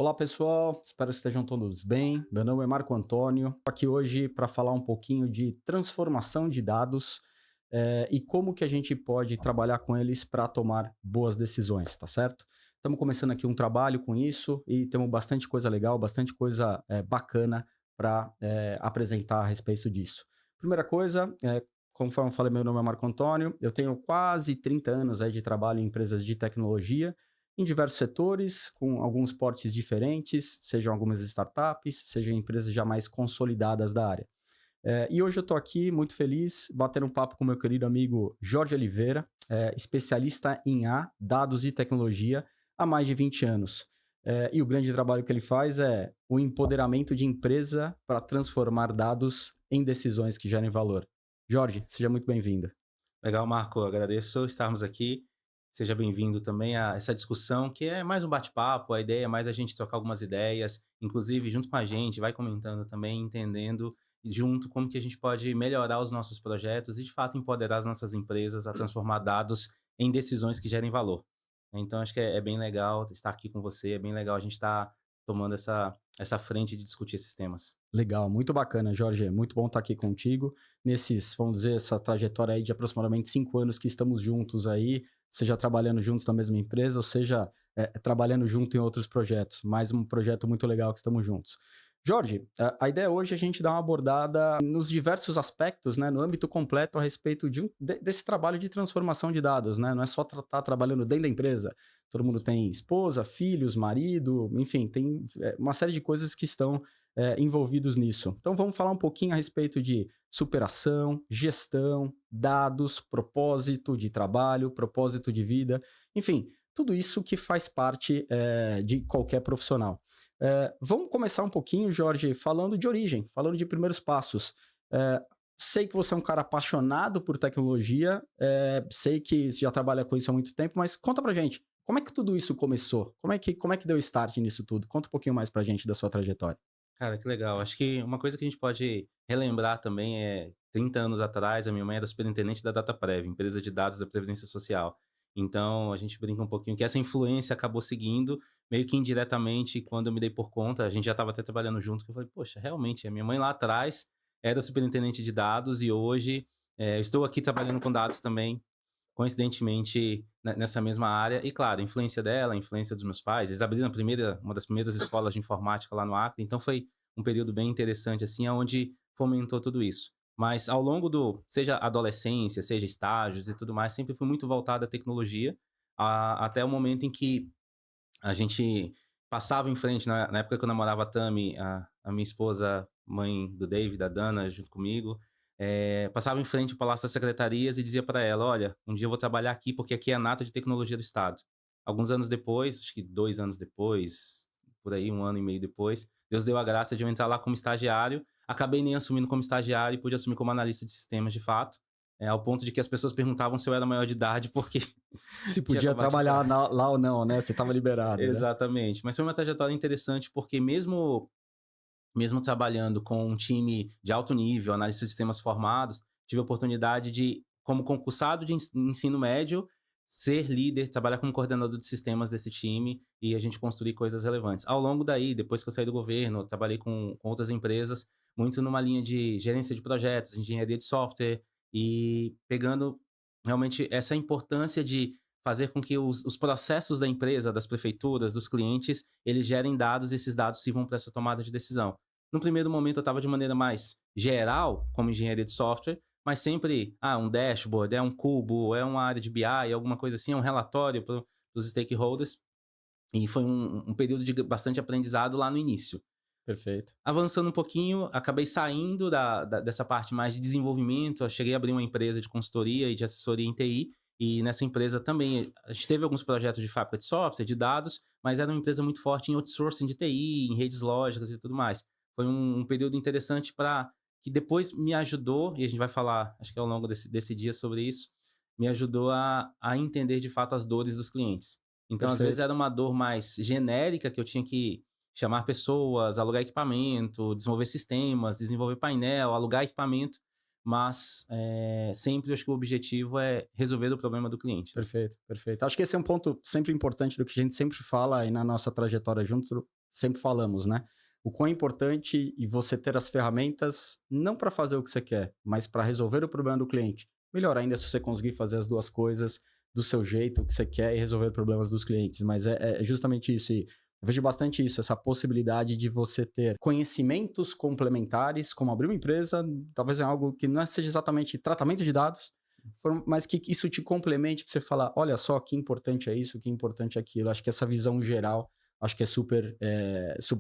Olá pessoal, espero que estejam todos bem. Meu nome é Marco Antônio, estou aqui hoje para falar um pouquinho de transformação de dados e como que a gente pode trabalhar com eles para tomar boas decisões, tá certo? Estamos começando aqui um trabalho com isso e temos bastante coisa legal, bastante coisa bacana para apresentar a respeito disso. Primeira coisa, conforme eu falei, meu nome é Marco Antônio, eu tenho quase 30 anos aí de trabalho em empresas de tecnologia, em diversos setores, com alguns portes diferentes, sejam algumas startups, sejam empresas já mais consolidadas da área. E hoje eu estou aqui muito feliz, batendo um papo com meu querido amigo Jorge Oliveira, especialista em dados e tecnologia há mais de 20 anos. E o grande trabalho que ele faz é o empoderamento de empresa para transformar dados em decisões que gerem valor. Jorge, seja muito bem-vindo. Legal, Marco. Agradeço estarmos aqui. Seja bem-vindo também a essa discussão, que é mais um bate-papo. A ideia é mais a gente trocar algumas ideias, inclusive junto com a gente, vai comentando também, entendendo junto como que a gente pode melhorar os nossos projetos e, de fato, empoderar as nossas empresas a transformar dados em decisões que gerem valor. Então, acho que é bem legal estar aqui com você, é bem legal a gente estar tomando essa frente de discutir esses temas. Legal, muito bacana, Jorge. Muito bom estar aqui contigo. Nesses, vamos dizer, essa trajetória aí de aproximadamente 5 anos que estamos juntos aí, seja trabalhando juntos na mesma empresa, ou seja, trabalhando junto em outros projetos. Mais um projeto muito legal que estamos juntos. Jorge, a ideia hoje é a gente dar uma abordada nos diversos aspectos, né, no âmbito completo a respeito desse trabalho de transformação de dados, né? Não é só estar trabalhando dentro da empresa. Todo mundo tem esposa, filhos, marido, enfim, tem uma série de coisas que estão envolvidos nisso. Então vamos falar um pouquinho a respeito de superação, gestão, dados, propósito de trabalho, propósito de vida, enfim, tudo isso que faz parte de qualquer profissional. Vamos começar um pouquinho, Jorge, falando de origem, falando de primeiros passos. É, sei que você é um cara apaixonado por tecnologia, sei que você já trabalha com isso há muito tempo, mas conta pra gente, como é que tudo isso começou? Como é que deu start nisso tudo? Conta um pouquinho mais pra gente da sua trajetória. Cara, que legal. Acho que uma coisa que a gente pode relembrar também é 30 anos atrás, a minha mãe era superintendente da Dataprev, empresa de dados da Previdência Social. Então, a gente brinca um pouquinho que essa influência acabou seguindo, meio que indiretamente, quando eu me dei por conta, a gente já estava até trabalhando junto, que eu falei, poxa, realmente, a minha mãe lá atrás era superintendente de dados e hoje eu estou aqui trabalhando com dados também, coincidentemente, nessa mesma área. E, claro, a influência dela, a influência dos meus pais. Eles abriram uma das primeiras escolas de informática lá no Acre. Então, foi um período bem interessante, assim, onde fomentou tudo isso. Mas, ao longo seja adolescência, seja estágios e tudo mais, sempre fui muito voltado à tecnologia, até o momento em que a gente passava em frente, na época que eu namorava a Tami, a minha esposa, mãe do David, da Dana, junto comigo, passava em frente ao Palácio das Secretarias e dizia para ela: "Olha, um dia eu vou trabalhar aqui, porque aqui é a nata de tecnologia do estado". Alguns anos depois, acho que 2 anos depois, por aí, 1 ano e meio depois, Deus deu a graça de eu entrar lá como estagiário. Acabei nem assumindo como estagiário e pude assumir como analista de sistemas de fato, ao ponto de que as pessoas perguntavam se eu era maior de idade, porque Se tinha podia acabado de trabalhar entrar. lá ou não, né? Você estava liberado, né? Exatamente. Mas foi uma trajetória interessante, porque mesmo trabalhando com um time de alto nível, analistas de sistemas formados, tive a oportunidade de, como concursado de ensino médio, ser líder, trabalhar como coordenador de sistemas desse time e a gente construir coisas relevantes. Ao longo daí, depois que eu saí do governo, eu trabalhei com outras empresas, muito numa linha de gerência de projetos, engenharia de software e pegando realmente essa importância de fazer com que os processos da empresa, das prefeituras, dos clientes, eles gerem dados e esses dados sirvam para essa tomada de decisão. No primeiro momento eu estava de maneira mais geral, como engenharia de software, mas sempre, um dashboard, é um cubo, é uma área de BI, alguma coisa assim, é um relatório para os stakeholders. E foi um período de bastante aprendizado lá no início. Perfeito. Avançando um pouquinho, acabei saindo dessa parte mais de desenvolvimento. Eu cheguei a abrir uma empresa de consultoria e de assessoria em TI. E nessa empresa também, a gente teve alguns projetos de fábrica de software, de dados, mas era uma empresa muito forte em outsourcing de TI, em redes lógicas e tudo mais. Foi um período interessante para que depois me ajudou, e a gente vai falar, acho que ao longo desse dia sobre isso, me ajudou a entender de fato as dores dos clientes. Então, às vezes, Perfeito. era uma dor mais genérica que eu tinha que chamar pessoas, alugar equipamento, desenvolver sistemas, desenvolver painel, alugar equipamento, mas sempre acho que o objetivo é resolver o problema do cliente, né. Perfeito, perfeito. Acho que esse é um ponto sempre importante do que a gente sempre fala aí na nossa trajetória juntos, sempre falamos, né? O quão importante e você ter as ferramentas não para fazer o que você quer, mas para resolver o problema do cliente. Melhor ainda se você conseguir fazer as duas coisas do seu jeito, o que você quer e resolver problemas dos clientes. Mas é justamente isso. E eu vejo bastante isso, essa possibilidade de você ter conhecimentos complementares, como abrir uma empresa, talvez é algo que não seja exatamente tratamento de dados, mas que isso te complemente para você falar, olha só, que importante é isso, que importante é aquilo. Acho que essa visão geral, acho que é super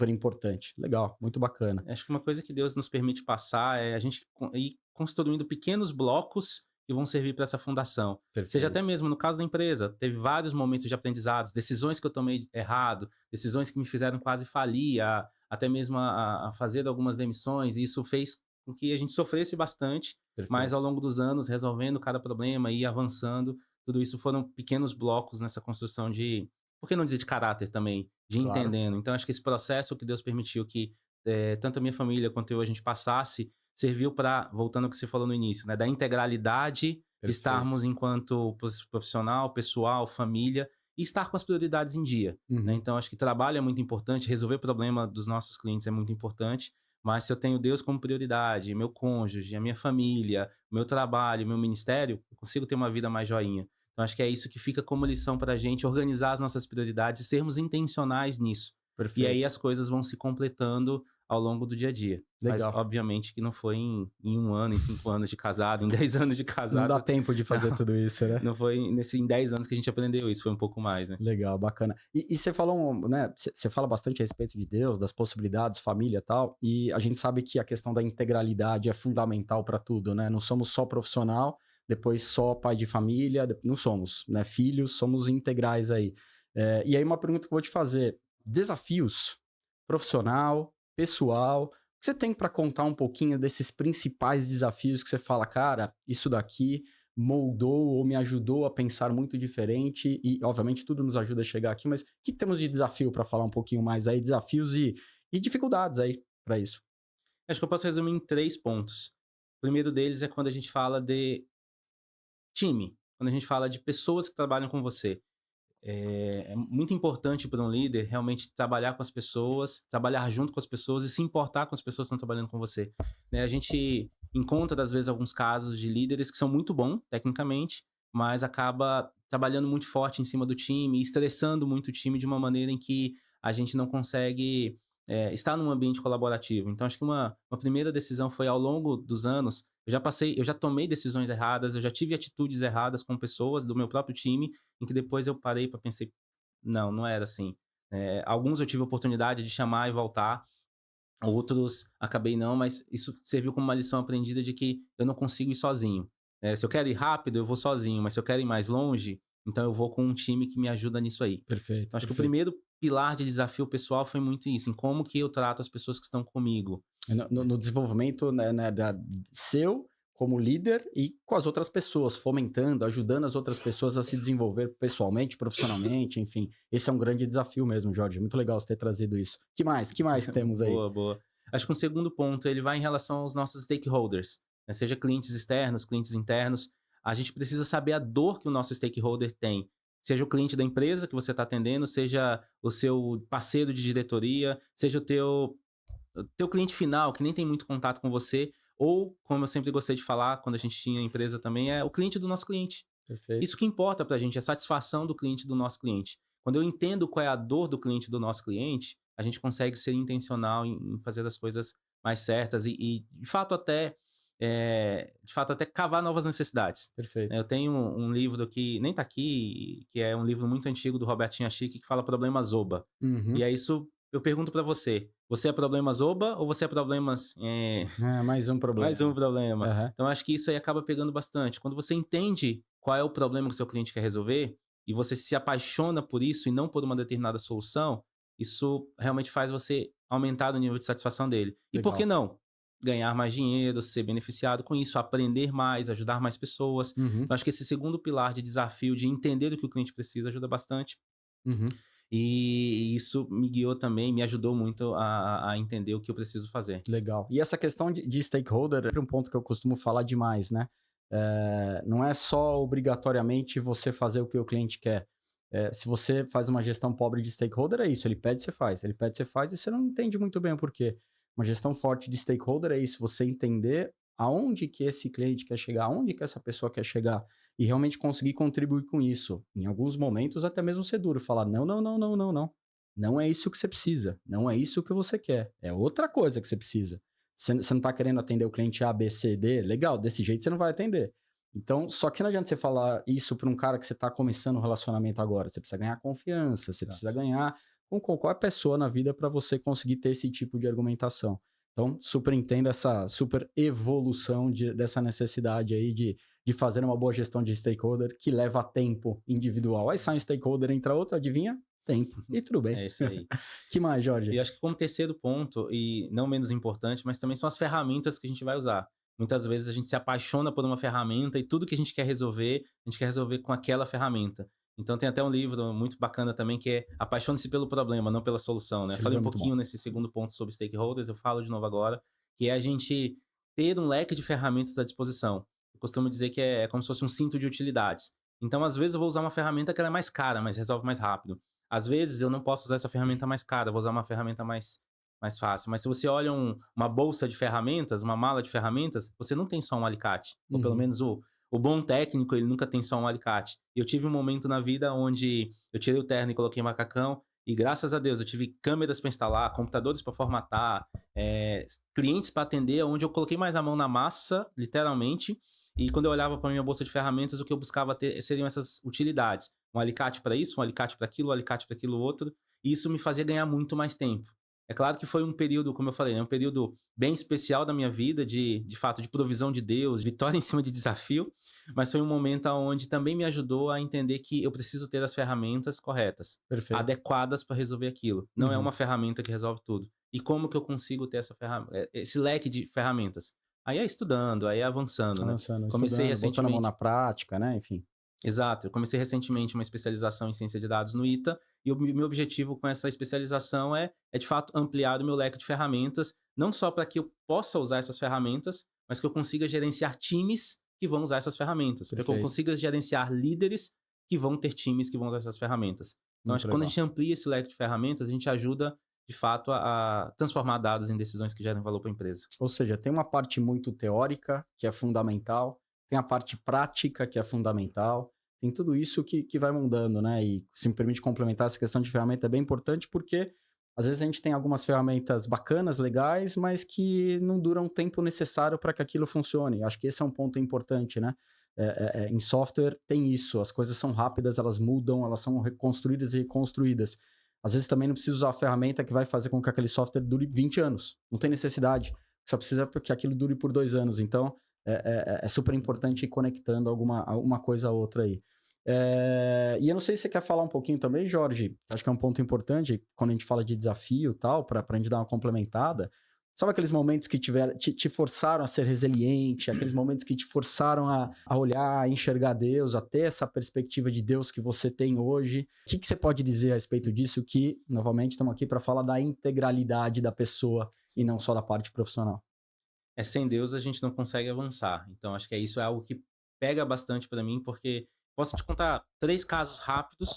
importante. Legal, muito bacana. Acho que uma coisa que Deus nos permite passar é a gente ir construindo pequenos blocos que vão servir para essa fundação. Seja até Perfeito. mesmo no caso da empresa, teve vários momentos de aprendizados, decisões que eu tomei errado, decisões que me fizeram quase falir, até mesmo a fazer algumas demissões, e isso fez com que a gente sofresse bastante, mas ao Perfeito. longo dos anos, resolvendo cada problema e avançando, tudo isso foram pequenos blocos nessa construção de, por que não dizer de caráter também, de Claro. entendendo. Então, acho que esse processo que Deus permitiu que tanto a minha família quanto eu a gente passasse, serviu para, voltando ao que você falou no início, né, da integralidade de Perfeito. estarmos enquanto profissional, pessoal, família, e estar com as prioridades em dia. Né? Uhum. Então, acho que trabalho é muito importante, resolver problema dos nossos clientes é muito importante, mas se eu tenho Deus como prioridade, meu cônjuge, a minha família, meu trabalho, meu ministério, eu consigo ter uma vida mais joinha. Então, acho que é isso que fica como lição para a gente, organizar as nossas prioridades e sermos intencionais nisso. E aí Perfeito. as coisas vão se completando ao longo do dia a dia. Mas, Legal. obviamente, que não foi em 1 ano, em 5 anos de casado, em 10 anos de Não dá casado. tempo de fazer Não, tudo isso, né? não foi em 10 anos que a gente aprendeu isso, foi um pouco mais, né? Legal, bacana. E você falou, né? Você fala bastante a respeito de Deus, das possibilidades, família e tal. E a gente sabe que a questão da integralidade é fundamental para tudo, né? Não somos só profissional, depois só pai de família, não somos, né? Filhos, somos integrais aí. E aí, uma pergunta que eu vou te fazer: desafios profissional, pessoal. O que você tem para contar um pouquinho desses principais desafios que você fala, cara, isso daqui moldou ou me ajudou a pensar muito diferente e, obviamente, tudo nos ajuda a chegar aqui, mas o que temos de desafio para falar um pouquinho mais aí, desafios e dificuldades aí para isso? Acho que eu posso resumir em 3 pontos. O primeiro deles é quando a gente fala de time, quando a gente fala de pessoas que trabalham com você. É muito importante para um líder realmente trabalhar com as pessoas, trabalhar junto com as pessoas e se importar com as pessoas que estão trabalhando com você. Né, a gente encontra, às vezes, alguns casos de líderes que são muito bons, tecnicamente, mas acaba trabalhando muito forte em cima do time, estressando muito o time de uma maneira em que a gente não consegue estar num ambiente colaborativo. Então, acho que uma primeira decisão foi, ao longo dos anos, eu já tomei decisões erradas, eu já tive atitudes erradas com pessoas do meu próprio time, em que depois eu parei para pensar, não, não era assim. Alguns eu tive a oportunidade de chamar e voltar, outros acabei não, mas isso serviu como uma lição aprendida de que eu não consigo ir sozinho. Se eu quero ir rápido, eu vou sozinho, mas se eu quero ir mais longe, então eu vou com um time que me ajuda nisso aí. Perfeito, Então, acho que o perfeito. primeiro pilar de desafio pessoal foi muito isso, em como que eu trato as pessoas que estão comigo. No desenvolvimento, né, seu como líder e com as outras pessoas, fomentando, ajudando as outras pessoas a se desenvolver pessoalmente, profissionalmente, enfim. Esse é um grande desafio mesmo, Jorge. Muito legal você ter trazido isso. Que mais temos aí? Boa, boa. Acho que um segundo ponto, ele vai em relação aos nossos stakeholders, né? Seja clientes externos, clientes internos. A gente precisa saber a dor que o nosso stakeholder tem. Seja o cliente da empresa que você está atendendo, seja o seu parceiro de diretoria, seja o teu cliente final, que nem tem muito contato com você, ou, como eu sempre gostei de falar, quando a gente tinha empresa também, é o cliente do nosso cliente. Isso Perfeito. que importa pra gente, é a satisfação do cliente do nosso cliente. Quando eu entendo qual é a dor do cliente do nosso cliente, a gente consegue ser intencional em fazer as coisas mais certas e de fato até cavar novas necessidades. Perfeito. Eu tenho um livro que nem tá aqui, que é um livro muito antigo do Robertinho Achique, que fala Problemas Oba. E Uhum. é isso, eu pergunto pra você: você é Problemas Oba ou você é Problemas, É, mais um mais um problema. problema? Aham. Então acho que isso aí acaba pegando bastante. Quando você entende qual é o problema que o seu cliente quer resolver e você se apaixona por isso e não por uma determinada solução, isso realmente faz você aumentar o nível de satisfação dele. E por que Legal. não? Ganhar mais dinheiro, ser beneficiado com isso, aprender mais, ajudar mais pessoas. Uhum. Então acho que esse segundo pilar de desafio de entender o que o cliente precisa ajuda bastante. Uhum. E isso me guiou também, me ajudou muito a entender o que eu preciso fazer. Legal. E essa questão de stakeholder é um ponto que eu costumo falar demais, né? Não é só obrigatoriamente você fazer o que o cliente quer. Se você faz uma gestão pobre de stakeholder, é isso, ele pede, você faz. Ele pede, você faz, e você não entende muito bem o porquê. Uma gestão forte de stakeholder é isso, você entender aonde que esse cliente quer chegar, aonde que essa pessoa quer chegar, e realmente conseguir contribuir com isso. Em alguns momentos, até mesmo ser duro, falar, não, não, não, não, não, não. Não é isso que você precisa, não é isso que você quer, é outra coisa que você precisa. Você não está querendo atender o cliente A, B, C, D, legal, desse jeito você não vai atender. Então, só que não adianta você falar isso para um cara que você está começando um relacionamento agora. Você precisa ganhar confiança, você precisa Exato. ganhar com qualquer pessoa na vida para você conseguir ter esse tipo de argumentação. Então, super entendo essa super evolução dessa necessidade aí de fazer uma boa gestão de stakeholder que leva tempo individual. Aí sai um stakeholder, entra outro, adivinha? Tempo. E tudo bem. É isso aí. Que mais, Jorge? E acho que como terceiro ponto, e não menos importante, mas também são as ferramentas que a gente vai usar. Muitas vezes a gente se apaixona por uma ferramenta e tudo que a gente quer resolver, a gente quer resolver com aquela ferramenta. Então tem até um livro muito bacana também que é Apaixone-se pelo problema, não pela solução, né? Esse Falei livro é um muito bom. pouquinho nesse segundo ponto sobre stakeholders, eu falo de novo agora, que é a gente ter um leque de ferramentas à disposição. Eu costumo dizer que é como se fosse um cinto de utilidades. Então, às vezes, eu vou usar uma ferramenta que ela é mais cara, mas resolve mais rápido. Às vezes eu não posso usar essa ferramenta mais cara, vou usar uma ferramenta mais fácil. Mas se você olha uma bolsa de ferramentas, uma mala de ferramentas, você não tem só um alicate. Ou pelo Uhum. menos o bom técnico, ele nunca tem só um alicate. E eu tive um momento na vida onde eu tirei o terno e coloquei macacão, e graças a Deus eu tive câmeras para instalar, computadores para formatar, clientes para atender, onde eu coloquei mais a mão na massa, literalmente. E quando eu olhava para minha bolsa de ferramentas, o que eu buscava ter seriam essas utilidades. Um alicate para isso, um alicate para aquilo, um alicate para aquilo outro. E isso me fazia ganhar muito mais tempo. É claro que foi um período, como eu falei, né, um período bem especial da minha vida, de fato, de provisão de Deus, vitória em cima de desafio, mas foi um momento onde também me ajudou a entender que eu preciso ter as ferramentas corretas, Perfeito. adequadas para resolver aquilo. Não é Uhum. uma ferramenta que resolve tudo. E como que eu consigo ter esse leque de ferramentas? Aí é estudando, aí é avançando, né? Avançando, Comecei estudando, botando a mão na recentemente. prática, né? Enfim. Exato, eu comecei recentemente uma especialização em ciência de dados no ITA, e o meu objetivo com essa especialização é de fato ampliar o meu leque de ferramentas, não só para que eu possa usar essas ferramentas, mas que eu consiga gerenciar times que vão usar essas ferramentas, para que eu Perfeito. consiga gerenciar líderes que vão ter times que vão usar essas ferramentas. Então acho Muito que quando a legal. gente amplia esse leque de ferramentas, a gente ajuda de fato a transformar dados em decisões que gerem valor para a empresa. Ou seja, tem uma parte muito teórica, que é fundamental, tem a parte prática, que é fundamental, tem tudo isso que vai mudando, né? E se me permite complementar, essa questão de ferramenta é bem importante porque às vezes a gente tem algumas ferramentas bacanas, legais, mas que não duram o tempo necessário para que aquilo funcione. Acho que esse é um ponto importante, né? Em software tem isso, as coisas são rápidas, elas mudam, elas são reconstruídas e reconstruídas. Às vezes também não precisa usar a ferramenta que vai fazer com que aquele software dure 20 anos. Não tem necessidade. Só precisa que aquilo dure por 2 anos. Então, é super importante ir conectando alguma coisa a outra aí. E eu não sei se você quer falar um pouquinho também, Jorge. Acho que é um ponto importante quando a gente fala de desafio e tal, para a gente dar uma complementada. Sabe aqueles momentos que te forçaram a ser resiliente, aqueles momentos que te forçaram a olhar, a enxergar Deus, a ter essa perspectiva de Deus que você tem hoje? O que você pode dizer a respeito disso? Que, novamente, estamos aqui para falar da integralidade da pessoa e não só da parte profissional. Sem Deus a gente não consegue avançar. Então acho que isso é algo que pega bastante para mim, porque posso te contar 3 casos rápidos,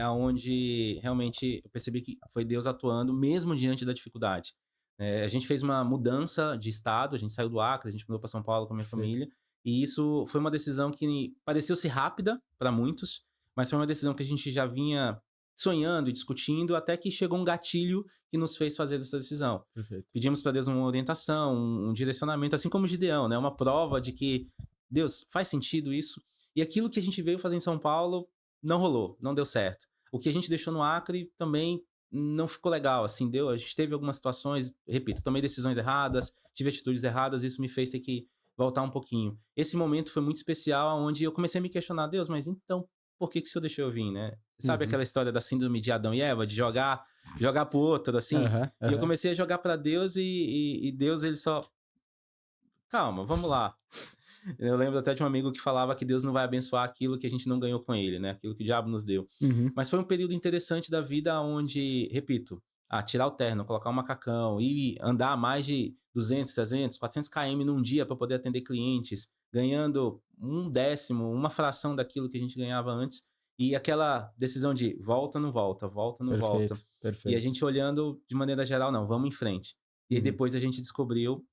aonde realmente eu percebi que foi Deus atuando mesmo diante da dificuldade. A gente fez uma mudança de estado, a gente saiu do Acre, a gente mudou para São Paulo com a minha Perfeito. família, e isso foi uma decisão que pareceu ser rápida para muitos, mas foi uma decisão que a gente já vinha sonhando e discutindo, até que chegou um gatilho que nos fez fazer essa decisão. Perfeito. Pedimos para Deus uma orientação, um direcionamento, assim como Gideão, né? Uma prova de que, Deus, faz sentido isso? E aquilo que a gente veio fazer em São Paulo não rolou, não deu certo. O que a gente deixou no Acre também não ficou legal, assim, deu. A gente teve algumas situações, repito, tomei decisões erradas, tive atitudes erradas, isso me fez ter que voltar um pouquinho. Esse momento foi muito especial, onde eu comecei a me questionar, Deus, mas então, por que o Senhor deixou eu vir, né? Sabe Uhum. aquela história da síndrome de Adão e Eva, de jogar pro outro, assim? Aham, E eu aham. comecei a jogar para Deus e Deus, ele só: "Calma, vamos lá". Eu lembro até de um amigo que falava que Deus não vai abençoar aquilo que a gente não ganhou com ele, né, aquilo que o diabo nos deu. Uhum. Mas foi um período interessante da vida onde, repito, tirar o terno, colocar o macacão e andar mais de 200, 300, 400 km num dia para poder atender clientes, ganhando 1/10, uma fração daquilo que a gente ganhava antes. E aquela decisão de volta, não volta, volta, não volta. Perfeito, E a perfeito. gente olhando de maneira geral, não, vamos em frente. E aí Uhum. depois a gente descobriu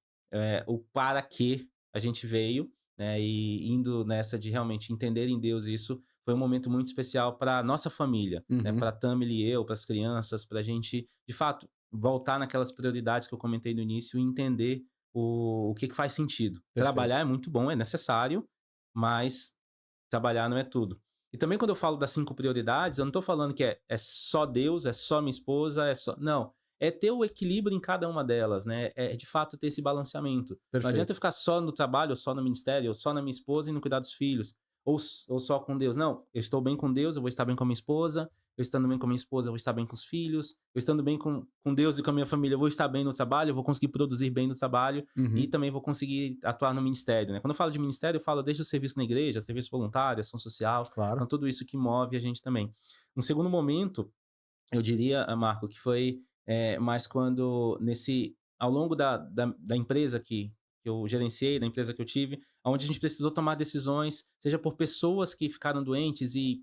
o para que a gente veio, né? E indo nessa de realmente entender em Deus isso, foi um momento muito especial para nossa família, né? Uhum. Para Tamily e eu, para as crianças, para a gente, de fato, voltar naquelas prioridades que eu comentei no início e entender o que faz sentido. Trabalhar Perfeito. é muito bom, é necessário, mas trabalhar não é tudo. E também quando eu falo das 5 prioridades, eu não tô falando que é só Deus, é só minha esposa, é só não, é ter o equilíbrio em cada uma delas, né, é de fato ter esse balanceamento. Não adianta eu Perfeito. ficar só no trabalho, ou só no ministério, ou só na minha esposa e não cuidar dos filhos, ou só com Deus. Não, eu estou bem com Deus, eu vou estar bem com a minha esposa, eu estando bem com a minha esposa, eu vou estar bem com os filhos, eu estando bem com Deus e com a minha família, eu vou estar bem no trabalho, eu vou conseguir produzir bem no trabalho e Uhum. também vou conseguir atuar no ministério, né. Quando eu falo de ministério, eu falo desde o serviço na igreja, serviço voluntário, ação social, então Claro. tudo isso que move a gente também. Um segundo momento, eu diria, Marco, que foi, mais quando nesse ao longo da empresa que eu gerenciei, da empresa que eu tive, aonde a gente precisou tomar decisões, seja por pessoas que ficaram doentes e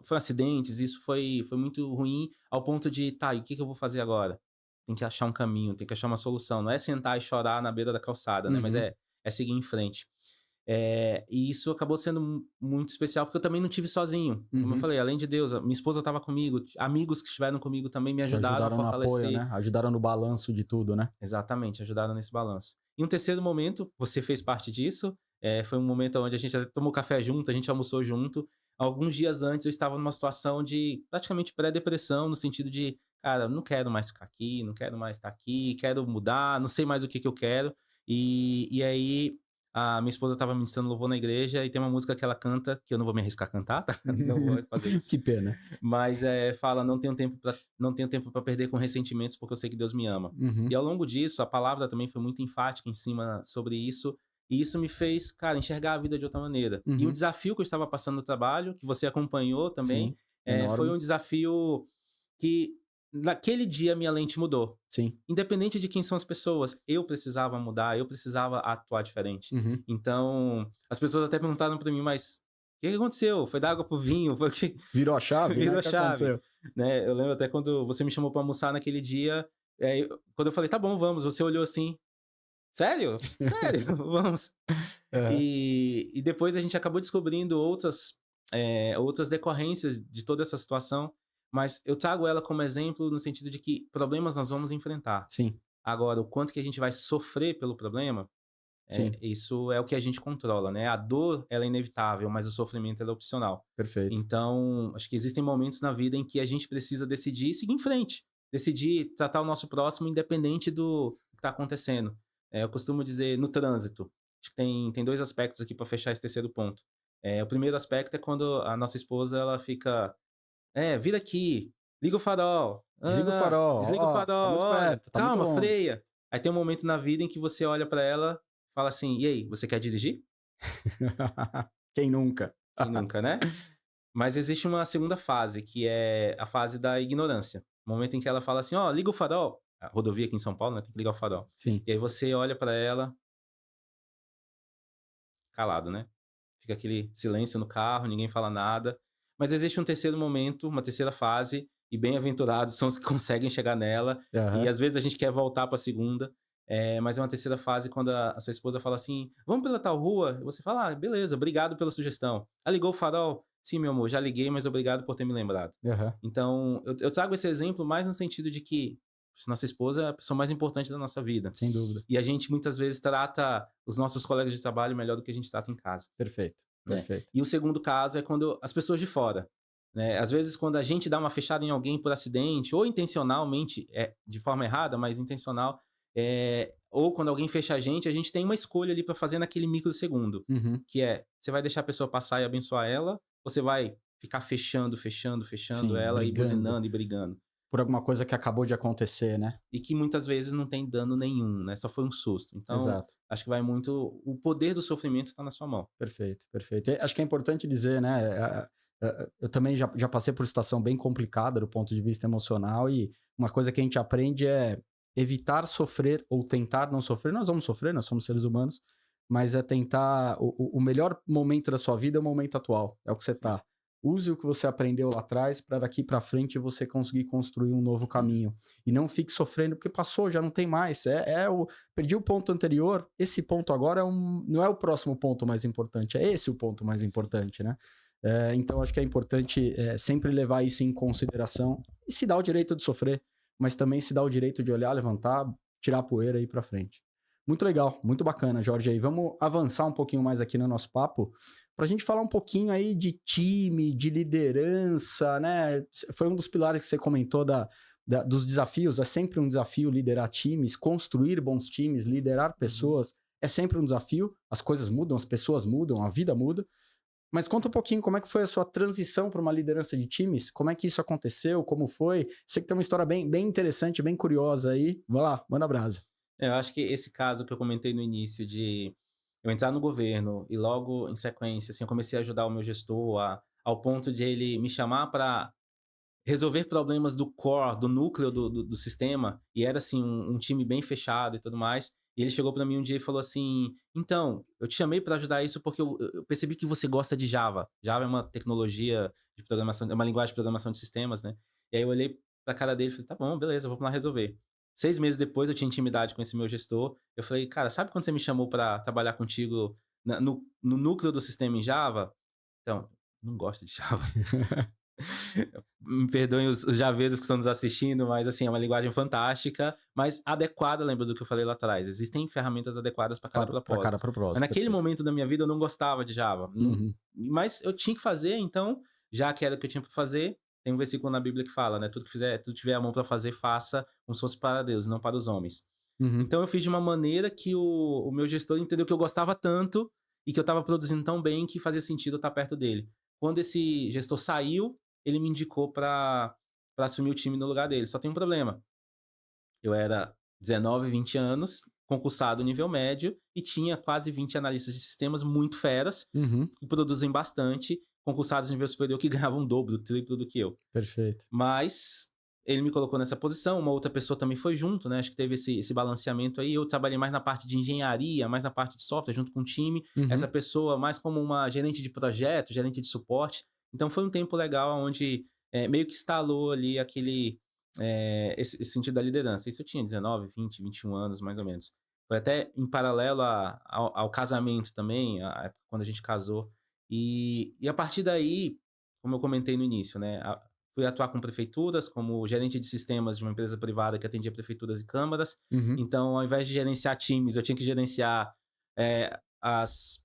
foi acidentes, isso foi muito ruim, ao ponto de: "Tá, e o que que eu vou fazer agora?". Tem que achar um caminho, tem que achar uma solução, não é sentar e chorar na beira da calçada, né, mas Uhum. é seguir em frente. E isso acabou sendo muito especial, porque eu também não tive sozinho. Como eu Uhum. falei, além de Deus, a minha esposa estava comigo, amigos que estiveram comigo também me Te ajudaram a ajudaram no apoio, fortalecer. né? Ajudaram no balanço de tudo, né? Exatamente, ajudaram nesse balanço. E um terceiro momento, você fez parte disso, foi um momento onde a gente até tomou café junto, a gente almoçou junto. Alguns dias antes eu estava numa situação de praticamente pré-depressão, no sentido de: "Cara, não quero mais ficar aqui, não quero mais estar aqui, quero mudar, não sei mais o que que eu quero". E aí a minha esposa estava ministrando louvor na igreja e tem uma música que ela canta, que eu não vou me arriscar a cantar, tá, não vou fazer isso. Que pena. Mas, fala: não tenho tempo para perder com ressentimentos, porque eu sei que Deus me ama". E Uhum. ao longo disso, a palavra também foi muito enfática em cima sobre isso, e isso me fez, cara, enxergar a vida de outra maneira. E o Uhum. desafio que eu estava passando no trabalho, que você acompanhou também, Sim. foi Enorme. um desafio que naquele dia minha lente mudou. Sim. Independente de quem são as pessoas, eu precisava mudar, eu precisava atuar diferente. Uhum. Então, as pessoas até perguntaram para mim: "Mas o que que aconteceu? Foi da água para o vinho? Foi o que Virou a chave, né? virou O a que chave?", aconteceu? né. Eu lembro até quando você me chamou para almoçar naquele dia, quando eu falei: "Tá bom, vamos", você olhou assim: "Sério? Sério? Vamos". Aham. E depois a gente acabou descobrindo outras decorrências de toda essa situação, mas eu trago ela como exemplo no sentido de que problemas nós vamos enfrentar. Sim, Agora, o quanto que a gente vai sofrer pelo problema, sim. isso é o que a gente controla, né. A dor, ela é inevitável, mas o sofrimento, ela é opcional. Perfeito. Então, acho que existem momentos na vida em que a gente precisa decidir seguir em frente, decidir tratar o nosso próximo independente do que está acontecendo. Eu costumo dizer no trânsito, acho que tem 2 aspectos aqui para fechar esse terceiro ponto. O primeiro aspecto é quando a nossa esposa ela fica: "Vira aqui, liga o farol, Desliga o Ana, farol. desliga o Ó, tá farol, muito olha, perto, tá muito calma, longe. freia". Aí tem um momento na vida em que você olha para ela, fala assim: "E aí, você quer dirigir?". Quem nunca? Quem nunca, né? Mas existe uma segunda fase, que é a fase da ignorância. O momento em que ela fala assim: "Ó, liga o farol", a rodovia aqui em São Paulo, né, tem que ligar o farol. Sim. E aí você olha pra ela, calado, né. Fica aquele silêncio no carro, ninguém fala nada. Mas existe um terceiro momento, uma terceira fase, e bem-aventurados são os que conseguem chegar nela, e Aham. às vezes a gente quer voltar pra segunda, mas é uma terceira fase quando a sua esposa fala assim: "Vamos pela tal rua?", e você fala: "Ah, beleza, obrigado pela sugestão". "Ah, ligou o farol?". "Sim, meu amor, já liguei, mas obrigado por ter me lembrado". Aham. Então, eu trago esse exemplo mais no sentido de que nossa esposa é a pessoa mais importante da nossa vida. Sem dúvida. E a gente muitas vezes trata os nossos colegas de trabalho melhor do que a gente trata em casa, Perfeito, né. perfeito. E o segundo caso é quando as pessoas de fora, né, às vezes quando a gente dá uma fechada em alguém por acidente ou intencionalmente, de forma errada, mas intencional, ou quando alguém fecha a gente tem uma escolha ali para fazer naquele microsegundo, Uhum. que é: você vai deixar a pessoa passar e abençoar ela, ou você vai ficar fechando, fechando, fechando Sim, ela e brigando buzinando e brigando? por alguma coisa que acabou de acontecer, né? E que muitas vezes não tem dano nenhum, né, só foi um susto. Então, Exato. acho que vai muito o poder do sofrimento está na sua mão. Perfeito, perfeito. E acho que é importante dizer, né, eu também já passei por situação bem complicada do ponto de vista emocional e uma coisa que a gente aprende é evitar sofrer ou tentar não sofrer. Nós vamos sofrer, nós somos seres humanos, mas é tentar o melhor momento da sua vida é o momento atual, é o que você Sim. tá. use o que você aprendeu lá atrás para daqui para frente você conseguir construir um novo caminho. E não fique sofrendo porque passou, já não tem mais. Perdi o ponto anterior, esse ponto agora não é o próximo ponto mais importante, é esse o ponto mais importante, né? Então, acho que é importante sempre levar isso em consideração e se dar o direito de sofrer, mas também se dar o direito de olhar, levantar, tirar a poeira e ir para frente. Muito legal, muito bacana, Jorge. Aí vamos avançar um pouquinho mais aqui no nosso papo para a gente falar um pouquinho aí de time, de liderança, né? Foi um dos pilares que você comentou dos desafios. É sempre um desafio liderar times, construir bons times, liderar pessoas. É sempre um desafio. As coisas mudam, as pessoas mudam, a vida muda. Mas conta um pouquinho como é que foi a sua transição para uma liderança de times, como é que isso aconteceu, como foi? Sei que tem uma história bem, bem interessante, bem curiosa aí. Vai lá, manda brasa. Eu acho que esse caso que eu comentei no início de eu entrar no governo e logo em sequência, assim, eu comecei a ajudar o meu gestor ao ponto de ele me chamar para resolver problemas do core, do núcleo do sistema, e era assim um time bem fechado e tudo mais. E ele chegou para mim um dia e falou assim: "Então, eu te chamei para ajudar isso porque eu percebi que você gosta de Java. Java é uma tecnologia de programação, é uma linguagem de programação de sistemas, né?" E aí eu olhei pra cara dele e falei: "Tá bom, beleza, vamos lá resolver." 6 meses depois eu tinha intimidade com esse meu gestor. Eu falei: "Cara, sabe quando você me chamou para trabalhar contigo no núcleo do sistema em Java?" Então, não gosto de Java. Me perdoem os javeiros que estão nos assistindo, mas assim, é uma linguagem fantástica, mas adequada, lembra do que eu falei lá atrás. Existem ferramentas adequadas para cada Para cada propósito. Mas propósito, naquele perfeito. momento da minha vida eu não gostava de Java. Uhum. Mas eu tinha que fazer, então, já que era o que eu tinha para fazer, tem um versículo na Bíblia que fala, né? Tudo tiver a mão para fazer, faça como se fosse para Deus, não para os homens. Uhum. Então eu fiz de uma maneira que o meu gestor entendeu que eu gostava tanto e que eu estava produzindo tão bem que fazia sentido eu estar perto dele. Quando esse gestor saiu, ele me indicou para assumir o time no lugar dele. Só tem um problema. Eu era 19, 20 anos, concursado nível médio e tinha quase 20 analistas de sistemas muito feras, Uhum. que produzem bastante, concursados nível superior que ganhavam o dobro, o triplo do que eu. Perfeito. Mas ele me colocou nessa posição, uma outra pessoa também foi junto, né? Acho que teve esse balanceamento aí. Eu trabalhei mais na parte de engenharia, mais na parte de software, junto com o time. Essa Uhum. pessoa mais como uma gerente de projeto, gerente de suporte. Então foi um tempo legal onde meio que instalou ali esse sentido da liderança. Isso eu tinha 19, 20, 21 anos, mais ou menos. Foi até em paralelo ao casamento também, a época quando a gente casou. E a partir daí, como eu comentei no início, né? Fui atuar com prefeituras, como gerente de sistemas de uma empresa privada que atendia prefeituras e câmaras. Uhum. Então, ao invés de gerenciar times, eu tinha que gerenciar as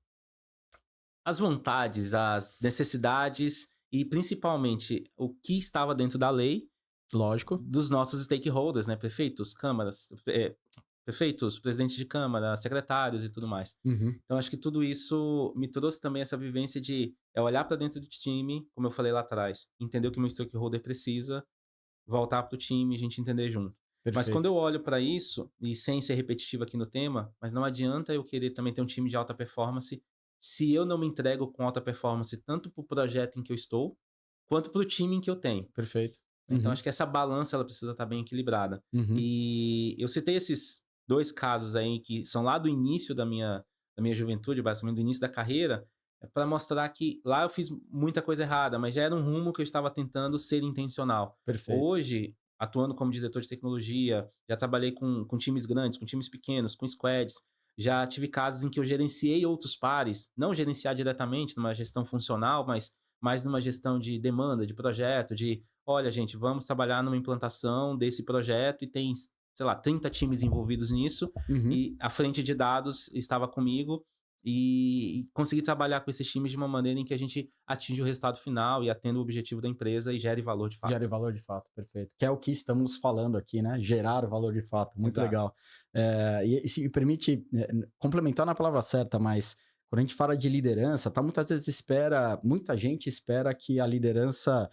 vontades, as necessidades e, principalmente, o que estava dentro da lei Lógico. dos nossos stakeholders, né? Prefeitos, câmaras, prefeitos, presidentes de câmara, secretários e tudo mais. Uhum. Então, acho que tudo isso me trouxe também essa vivência de olhar para dentro do time, como eu falei lá atrás, entender o que o meu stakeholder precisa, voltar para o time, a gente entender junto. Mas quando Perfeito. eu olho para isso, e sem ser repetitivo aqui no tema, mas não adianta eu querer também ter um time de alta performance se eu não me entrego com alta performance tanto para o projeto em que eu estou, quanto para o time em que eu tenho. Perfeito. Então Uhum. acho que essa balança ela precisa estar bem equilibrada. Uhum. E eu citei esses 2 casos aí que são lá do início da minha juventude, basicamente do início da carreira, para mostrar que lá eu fiz muita coisa errada, mas já era um rumo que eu estava tentando ser intencional. Perfeito. Hoje, atuando como diretor de tecnologia, já trabalhei com times grandes, com times pequenos, com squads, já tive casos em que eu gerenciei outros pares, não gerenciar diretamente numa gestão funcional, mas mais numa gestão de demanda, de projeto, de olha, gente, vamos trabalhar numa implantação desse projeto e tem, sei lá, 30 times envolvidos nisso, Uhum. e a frente de dados estava comigo e consegui trabalhar com esses times de uma maneira em que a gente atinge o resultado final e atenda o objetivo da empresa e gere valor de Gere fato. valor de fato, perfeito. Que é o que estamos falando aqui, né? Gerar valor de fato, muito Exato. legal. E se me permite complementar na palavra certa, mas quando a gente fala de liderança, tá? Muita gente espera que a liderança,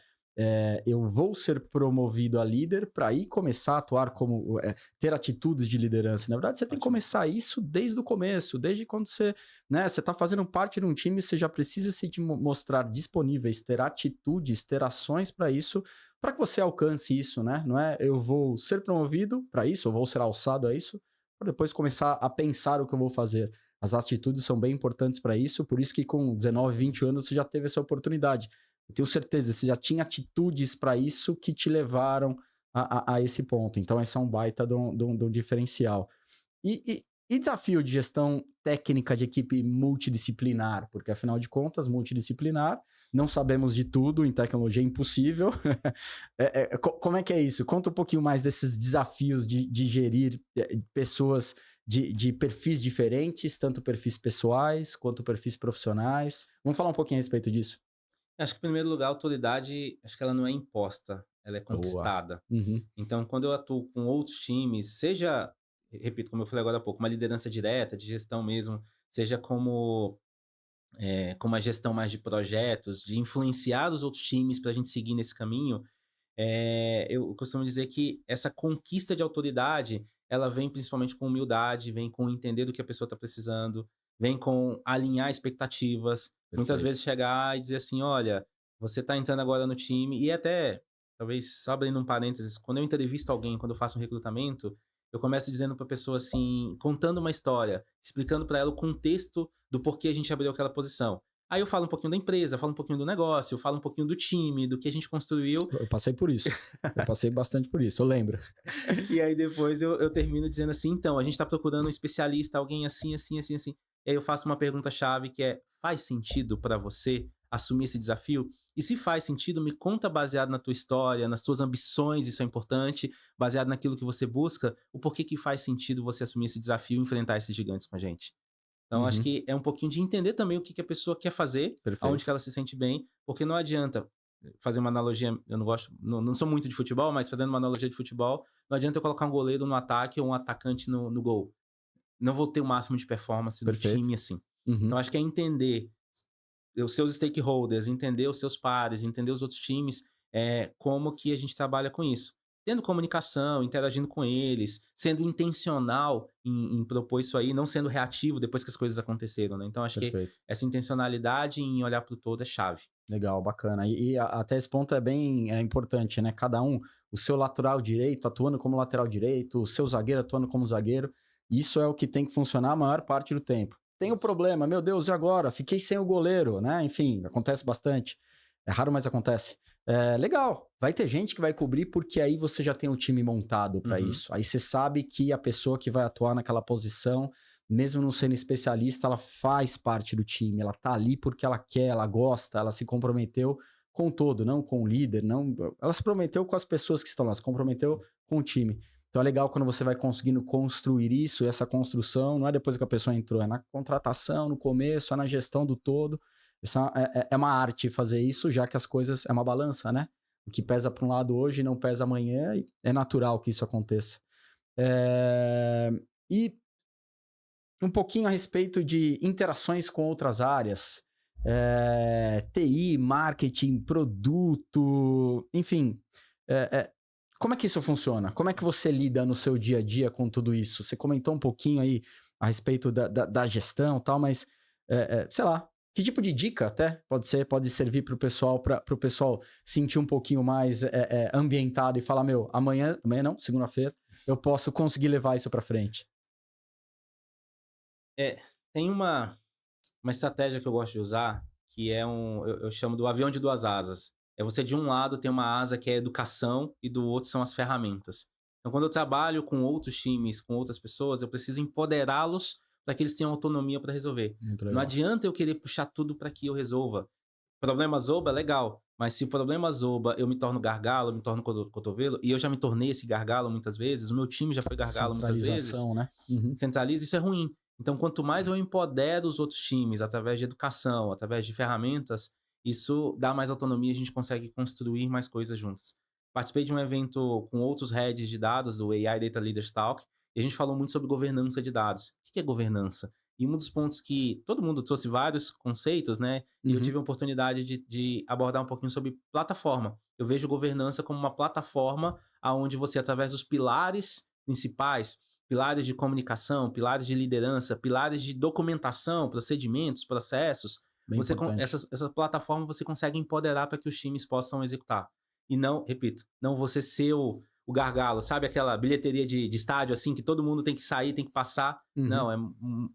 eu vou ser promovido a líder para aí começar a atuar como, ter atitudes de liderança. Na verdade, você tem que Ótimo. começar isso desde o começo, desde quando você, né? Você tá fazendo parte de um time, você já precisa mostrar disponíveis, ter atitudes, ter ações para isso, para que você alcance isso, né? Não é eu vou ser promovido para isso, eu vou ser alçado a isso, para depois começar a pensar o que eu vou fazer. As atitudes são bem importantes para isso, por isso que com 19, 20 anos você já teve essa oportunidade. Eu tenho certeza, você já tinha atitudes para isso que te levaram a esse ponto. Então, esse é um baita de um diferencial. E desafio de gestão técnica de equipe multidisciplinar? Porque, afinal de contas, multidisciplinar, não sabemos de tudo, em tecnologia é impossível. Como é que é isso? Conta um pouquinho mais desses desafios de gerir pessoas de perfis diferentes, tanto perfis pessoais quanto perfis profissionais. Vamos falar um pouquinho a respeito disso? Acho que, em primeiro lugar, a autoridade, acho que ela não é imposta, ela é Boa. conquistada. Uhum. Então, quando eu atuo com outros times, seja, repito, como eu falei agora há pouco, uma liderança direta, de gestão mesmo, seja como uma gestão mais de projetos, de influenciar os outros times para a gente seguir nesse caminho, eu costumo dizer que essa conquista de autoridade, ela vem principalmente com humildade, vem com entender do que a pessoa está precisando, vem com alinhar expectativas. Muitas Perfeito. vezes chegar e dizer assim: olha, você está entrando agora no time, e até, talvez, só abrindo um parênteses, quando eu entrevisto alguém, quando eu faço um recrutamento, eu começo dizendo para a pessoa assim, contando uma história, explicando para ela o contexto do porquê a gente abriu aquela posição. Aí eu falo um pouquinho da empresa, falo um pouquinho do negócio, eu falo um pouquinho do time, do que a gente construiu. Eu passei por isso. Eu passei bastante por isso, eu lembro. E aí depois eu termino dizendo assim: então, a gente está procurando um especialista, alguém assim, assim, assim, assim. E aí eu faço uma pergunta-chave que é: faz sentido para você assumir esse desafio? E se faz sentido, me conta baseado na tua história, nas tuas ambições, isso é importante, baseado naquilo que você busca, o porquê que faz sentido você assumir esse desafio e enfrentar esses gigantes com a gente. Então, acho Uhum. que é um pouquinho de entender também o que a pessoa quer fazer, aonde que Perfeito. ela se sente bem, porque não adianta fazer uma analogia, eu não gosto, não sou muito de futebol, mas fazendo uma analogia de futebol, não adianta eu colocar um goleiro no ataque ou um atacante no gol. Não vou ter o máximo de performance do Perfeito. time assim. Uhum. Então, acho que é entender os seus stakeholders, entender os seus pares, entender os outros times, como que a gente trabalha com isso. Tendo comunicação, interagindo com eles, sendo intencional em propor isso aí, não sendo reativo depois que as coisas aconteceram, né? Então, acho que Perfeito. essa intencionalidade em olhar para o todo é chave. Legal, bacana. Até esse ponto é importante, né? Cada um, o seu lateral direito atuando como lateral direito, o seu zagueiro atuando como zagueiro. Isso é o que tem que funcionar a maior parte do tempo. Tem o Isso. problema, meu Deus, e agora? Fiquei sem o goleiro, né? Enfim, acontece bastante. É raro, mas acontece. Legal, vai ter gente que vai cobrir porque aí você já tem o time montado para Uhum. isso. Aí você sabe que a pessoa que vai atuar naquela posição, mesmo não sendo especialista, ela faz parte do time, ela tá ali porque ela quer, ela gosta, ela se comprometeu com o todo, não com o líder, não, ela se comprometeu com as pessoas que estão lá, se comprometeu Sim. com o time. Então é legal quando você vai conseguindo construir isso, e essa construção não é depois que a pessoa entrou, é na contratação, no começo, é na gestão do todo. Essa é uma arte fazer isso, já que as coisas é uma balança, né? O que pesa para um lado hoje não pesa amanhã, e é natural que isso aconteça. E um pouquinho a respeito de interações com outras áreas, TI, marketing, produto, enfim. É, é, como é que isso funciona? Como é que você lida no seu dia a dia com tudo isso? Você comentou um pouquinho aí a respeito da gestão e tal, mas, sei lá, que tipo de dica até pode servir para o pessoal sentir um pouquinho mais ambientado e falar, meu, amanhã não, segunda-feira, eu posso conseguir levar isso para frente. É, tem uma estratégia que eu gosto de usar, que é eu chamo do avião de duas asas. É você, de um lado, tem uma asa que é a educação e do outro são as ferramentas. Então, quando eu trabalho com outros times, com outras pessoas, eu preciso empoderá-los para que eles tenham autonomia para resolver. Muito Não legal. adianta eu querer puxar tudo para que eu resolva. Problema Zoba, legal. Mas se o problema Zoba eu me torno gargalo, eu me torno cotovelo, e eu já me tornei esse gargalo muitas vezes, o meu time já foi gargalo muitas vezes, Centralização, né? Uhum. centraliza, isso é ruim. Então, quanto mais eu empodero os outros times através de educação, através de ferramentas, isso dá mais autonomia e a gente consegue construir mais coisas juntas. Participei de um evento com outros heads de dados do AI Data Leaders Talk e a gente falou muito sobre governança de dados. O que é governança? E um dos pontos que todo mundo trouxe vários conceitos, né? E eu tive Uhum. a oportunidade de abordar um pouquinho sobre plataforma. Eu vejo governança como uma plataforma onde você, através dos pilares principais, pilares de comunicação, pilares de liderança, pilares de documentação, procedimentos, processos, Bem importante. essa plataforma você consegue empoderar para que os times possam executar. E não, repito, não você ser o gargalo, sabe aquela bilheteria de estádio, assim, que todo mundo tem que sair, tem que passar. Uhum. Não, é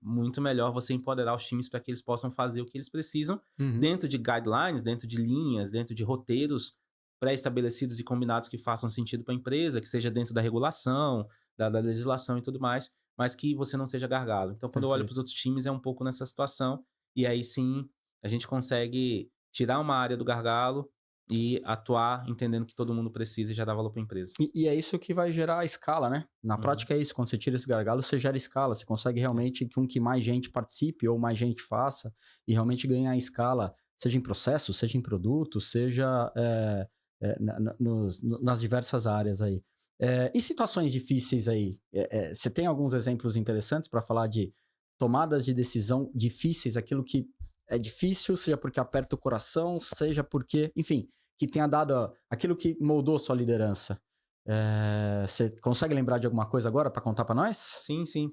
muito melhor você empoderar os times para que eles possam fazer o que eles precisam dentro de guidelines, dentro de linhas, dentro de roteiros pré-estabelecidos e combinados que façam sentido para a empresa, que seja dentro da regulação, da legislação e tudo mais, mas que você não seja gargalo. Então, quando eu olho para os outros times, é um pouco nessa situação, e aí sim a gente consegue tirar uma área do gargalo e atuar entendendo que todo mundo precisa e já dá valor para a empresa. E é isso que vai gerar a escala, né? Na Uhum. prática é isso, quando você tira esse gargalo, você gera escala, você consegue realmente que mais gente participe ou mais gente faça e realmente ganhar escala, seja em processo, seja em produto, seja nas diversas áreas aí. E situações difíceis aí? Você tem alguns exemplos interessantes para falar de tomadas de decisão difíceis, aquilo que é difícil, seja porque aperta o coração, seja porque, enfim, que tenha dado aquilo que moldou sua liderança. Você consegue lembrar de alguma coisa agora para contar para nós? Sim, sim.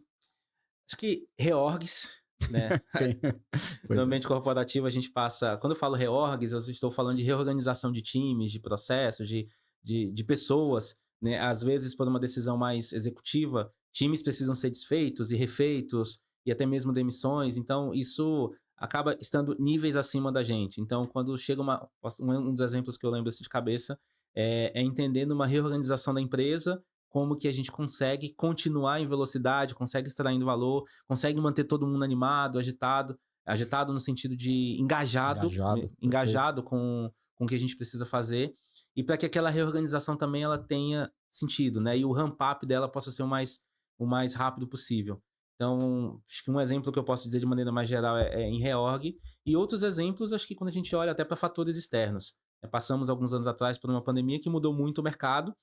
Acho que reorgs, né? No Pois é. ambiente corporativo a gente passa... Quando eu falo reorgs, eu estou falando de reorganização de times, de processos, de pessoas, né? Às vezes, por uma decisão mais executiva, times precisam ser desfeitos e refeitos, e até mesmo demissões. Então, isso acaba estando níveis acima da gente. Então, quando chega um dos exemplos que eu lembro assim, de cabeça é entender numa reorganização da empresa como que a gente consegue continuar em velocidade, consegue extraindo valor, consegue manter todo mundo animado, agitado no sentido de engajado com o que a gente precisa fazer, e para que aquela reorganização também ela tenha sentido, né? E o ramp-up dela possa ser o mais rápido possível. Então, acho que um exemplo que eu posso dizer de maneira mais geral é em reorg, e outros exemplos, acho que quando a gente olha até para fatores externos. Passamos alguns anos atrás por uma pandemia que mudou muito o mercado,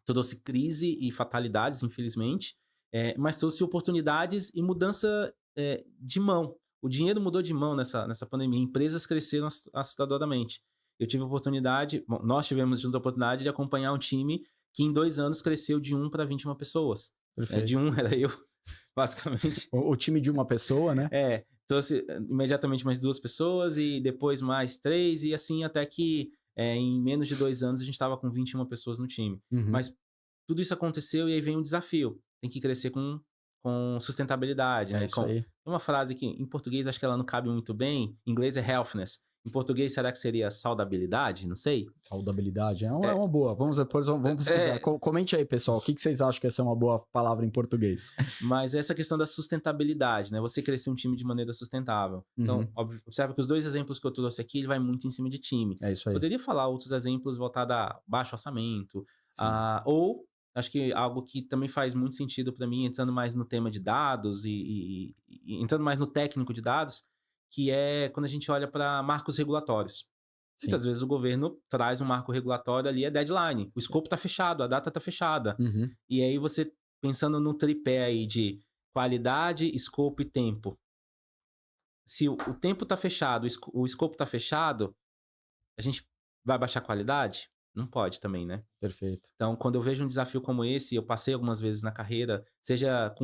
trouxe crise e fatalidades, infelizmente, mas trouxe oportunidades e mudança de mão. O dinheiro mudou de mão nessa pandemia. Empresas cresceram assustadoramente. Eu tive a oportunidade, nós tivemos juntos a oportunidade de acompanhar um time que em 2 anos cresceu de 1 para 21 pessoas. De 1 era eu, basicamente. O time de uma pessoa, né? Trouxe imediatamente mais 2 pessoas e depois mais 3, e assim até que em menos de 2 anos a gente estava com 21 pessoas no time. Uhum. Mas tudo isso aconteceu e aí vem um desafio. Tem que crescer com sustentabilidade, né? Isso aí. Uma frase que em português acho que ela não cabe muito bem, em inglês é healthiness. Em português será que seria saudabilidade? Não sei. Saudabilidade é uma boa. Vamos pesquisar. Comente aí, pessoal. O que vocês acham que essa é uma boa palavra em português? Mas essa questão da sustentabilidade, né? Você crescer um time de maneira sustentável. Então, observa que os 2 exemplos que eu trouxe aqui, ele vai muito em cima de time. É isso aí. Poderia falar outros exemplos voltados a baixo orçamento, ou acho que algo que também faz muito sentido para mim, entrando mais no tema de dados e entrando mais no técnico de dados, que é quando a gente olha para marcos regulatórios. Sim. Muitas vezes o governo traz um marco regulatório ali, é deadline. O escopo está fechado, a data está fechada. E aí você, pensando no tripé aí de qualidade, escopo e tempo. Se o tempo está fechado, o escopo está fechado, a gente vai baixar a qualidade? Não pode também, né? Perfeito. Então, quando eu vejo um desafio como esse, eu passei algumas vezes na carreira, seja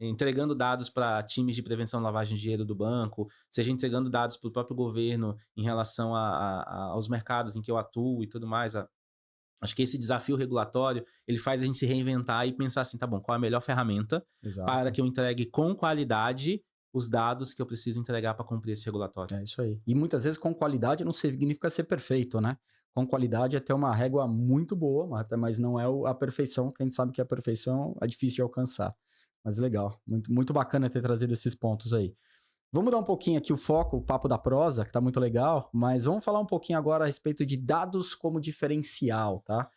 entregando dados para times de prevenção de lavagem de dinheiro do banco, seja entregando dados para o próprio governo em relação aos mercados em que eu atuo e tudo mais. Acho que esse desafio regulatório, ele faz a gente se reinventar e pensar assim, tá bom, qual é a melhor ferramenta para que eu entregue com qualidade os dados que eu preciso entregar para cumprir esse regulatório. É isso aí. E muitas vezes com qualidade não significa ser perfeito, né? Com qualidade é ter uma régua muito boa, mas não é a perfeição, que a gente sabe que a perfeição é difícil de alcançar. Mas legal, muito, muito bacana ter trazido esses pontos aí. Vamos dar um pouquinho aqui o foco, o papo da prosa, que tá muito legal, mas vamos falar um pouquinho agora a respeito de dados como diferencial, tá?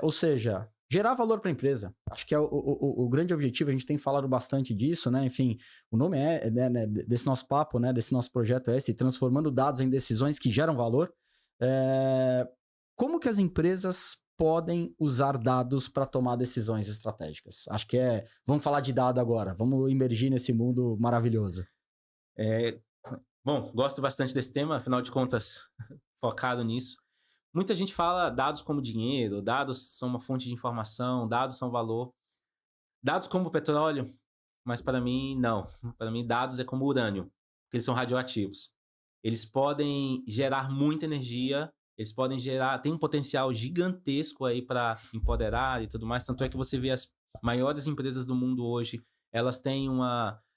Ou seja, gerar valor para a empresa. Acho que é o grande objetivo, a gente tem falado bastante disso, né? Enfim, o nome né, desse nosso papo, né, desse nosso projeto é esse, transformando dados em decisões que geram valor. Como que as empresas podem usar dados para tomar decisões estratégicas? Acho que vamos falar de dado agora, vamos imergir nesse mundo maravilhoso. Bom, gosto bastante desse tema, afinal de contas, focado nisso. Muita gente fala dados como dinheiro, dados são uma fonte de informação, dados são valor. Dados como petróleo, mas para mim, não. Para mim, dados é como urânio, porque eles são radioativos. Eles podem gerar muita energia, eles podem gerar, tem um potencial gigantesco aí para empoderar e tudo mais. Tanto é que você vê as maiores empresas do mundo hoje, elas têm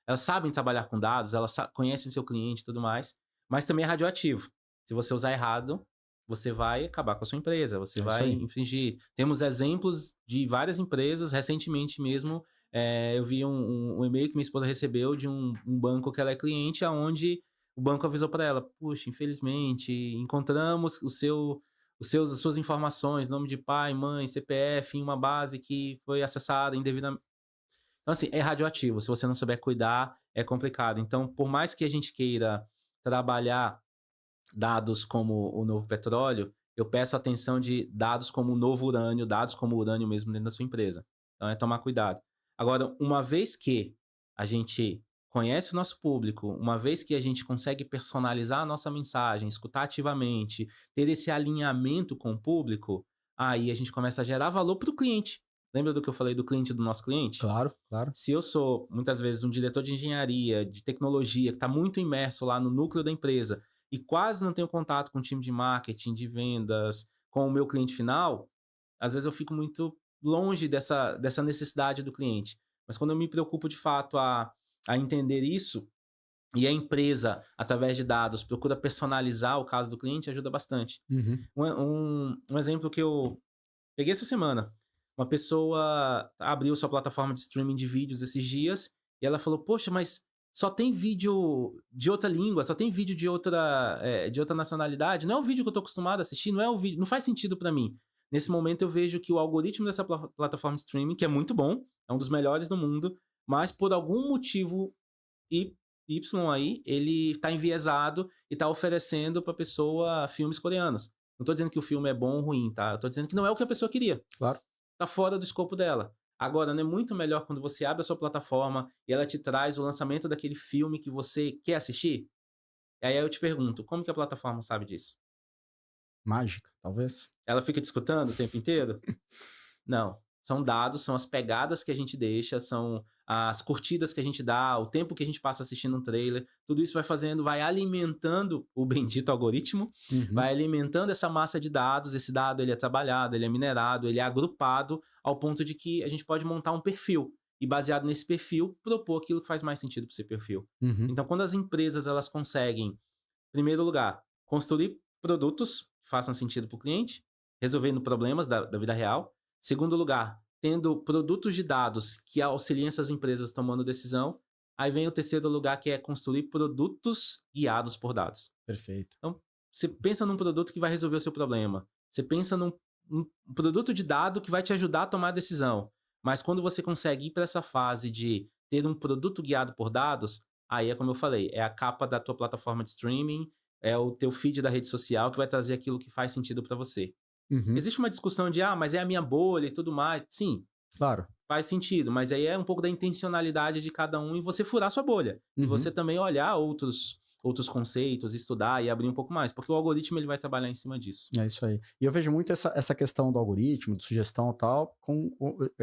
elas sabem trabalhar com dados, elas conhecem seu cliente e tudo mais, mas também é radioativo. Se você usar errado, você vai acabar com a sua empresa, você É isso vai aí. infringir. Temos exemplos de várias empresas, recentemente mesmo, eu vi um e-mail que minha esposa recebeu de um banco que ela é cliente, aonde o banco avisou para ela: puxa, infelizmente, encontramos as suas informações, nome de pai, mãe, CPF, em uma base que foi acessada indevidamente. Então, assim, é radioativo. Se você não souber cuidar, é complicado. Então, por mais que a gente queira trabalhar dados como o novo petróleo, eu peço atenção de dados como o novo urânio, dados como o urânio mesmo dentro da sua empresa. Então é tomar cuidado. Agora, uma vez que a gente conhece o nosso público, uma vez que a gente consegue personalizar a nossa mensagem, escutar ativamente, ter esse alinhamento com o público, aí a gente começa a gerar valor para o cliente. Lembra do que eu falei do cliente do nosso cliente? Claro, claro. Se eu sou, muitas vezes, um diretor de engenharia, de tecnologia, que está muito imerso lá no núcleo da empresa e quase não tenho contato com o time de marketing, de vendas, com o meu cliente final, às vezes eu fico muito longe dessa necessidade do cliente. Mas quando eu me preocupo de fato a entender isso, e a empresa, através de dados, procura personalizar o caso do cliente, ajuda bastante. Uhum. Um exemplo que eu peguei essa semana. Uma pessoa abriu sua plataforma de streaming de vídeos esses dias e ela falou: poxa, mas só tem vídeo de outra língua, só tem vídeo de outra nacionalidade. Não é o vídeo que eu tô acostumado a assistir, não é o vídeo, não faz sentido para mim. Nesse momento eu vejo que o algoritmo dessa plataforma de streaming, que é muito bom, é um dos melhores do mundo, mas por algum motivo Y aí, ele tá enviesado e tá oferecendo pra pessoa filmes coreanos. Não tô dizendo que o filme é bom ou ruim, tá? Eu tô dizendo que não é o que a pessoa queria. Claro. Tá fora do escopo dela. Agora, não é muito melhor quando você abre a sua plataforma e ela te traz o lançamento daquele filme que você quer assistir? E aí eu te pergunto, como que a plataforma sabe disso? Mágica, talvez. Ela fica te escutando o tempo inteiro? Não. São dados, são as pegadas que a gente deixa, são as curtidas que a gente dá, o tempo que a gente passa assistindo um trailer. Tudo isso vai fazendo, vai alimentando o bendito algoritmo, Uhum. vai alimentando essa massa de dados. Esse dado ele é trabalhado, ele é minerado, ele é agrupado ao ponto de que a gente pode montar um perfil e baseado nesse perfil propor aquilo que faz mais sentido para esse perfil. Uhum. Então, quando as empresas elas conseguem, em primeiro lugar, construir produtos que façam sentido para o cliente, resolvendo problemas da vida real. Segundo lugar, tendo produtos de dados que auxiliem essas empresas tomando decisão. Aí vem o terceiro lugar, que é construir produtos guiados por dados. Perfeito. Então, você pensa num produto que vai resolver o seu problema. Você pensa num produto de dado que vai te ajudar a tomar a decisão. Mas quando você consegue ir para essa fase de ter um produto guiado por dados, aí é como eu falei, é a capa da tua plataforma de streaming, é o teu feed da rede social que vai trazer aquilo que faz sentido para você. Uhum. Existe uma discussão de, mas é a minha bolha e tudo mais. Sim, Claro. faz sentido, mas aí é um pouco da intencionalidade de cada um e você furar sua bolha. E você Uhum. também olhar outros conceitos, estudar e abrir um pouco mais, porque o algoritmo ele vai trabalhar em cima disso. É isso aí. E eu vejo muito essa questão do algoritmo, de sugestão e tal,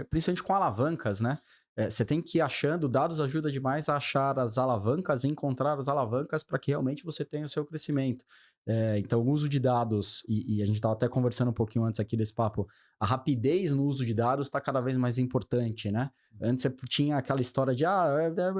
principalmente com alavancas, né? Você tem que ir achando, dados ajuda demais a achar as alavancas, encontrar as alavancas para que realmente você tenha o seu crescimento. Então, o uso de dados, e a gente estava até conversando um pouquinho antes aqui desse papo, a rapidez no uso de dados está cada vez mais importante, né? Antes você tinha aquela história de,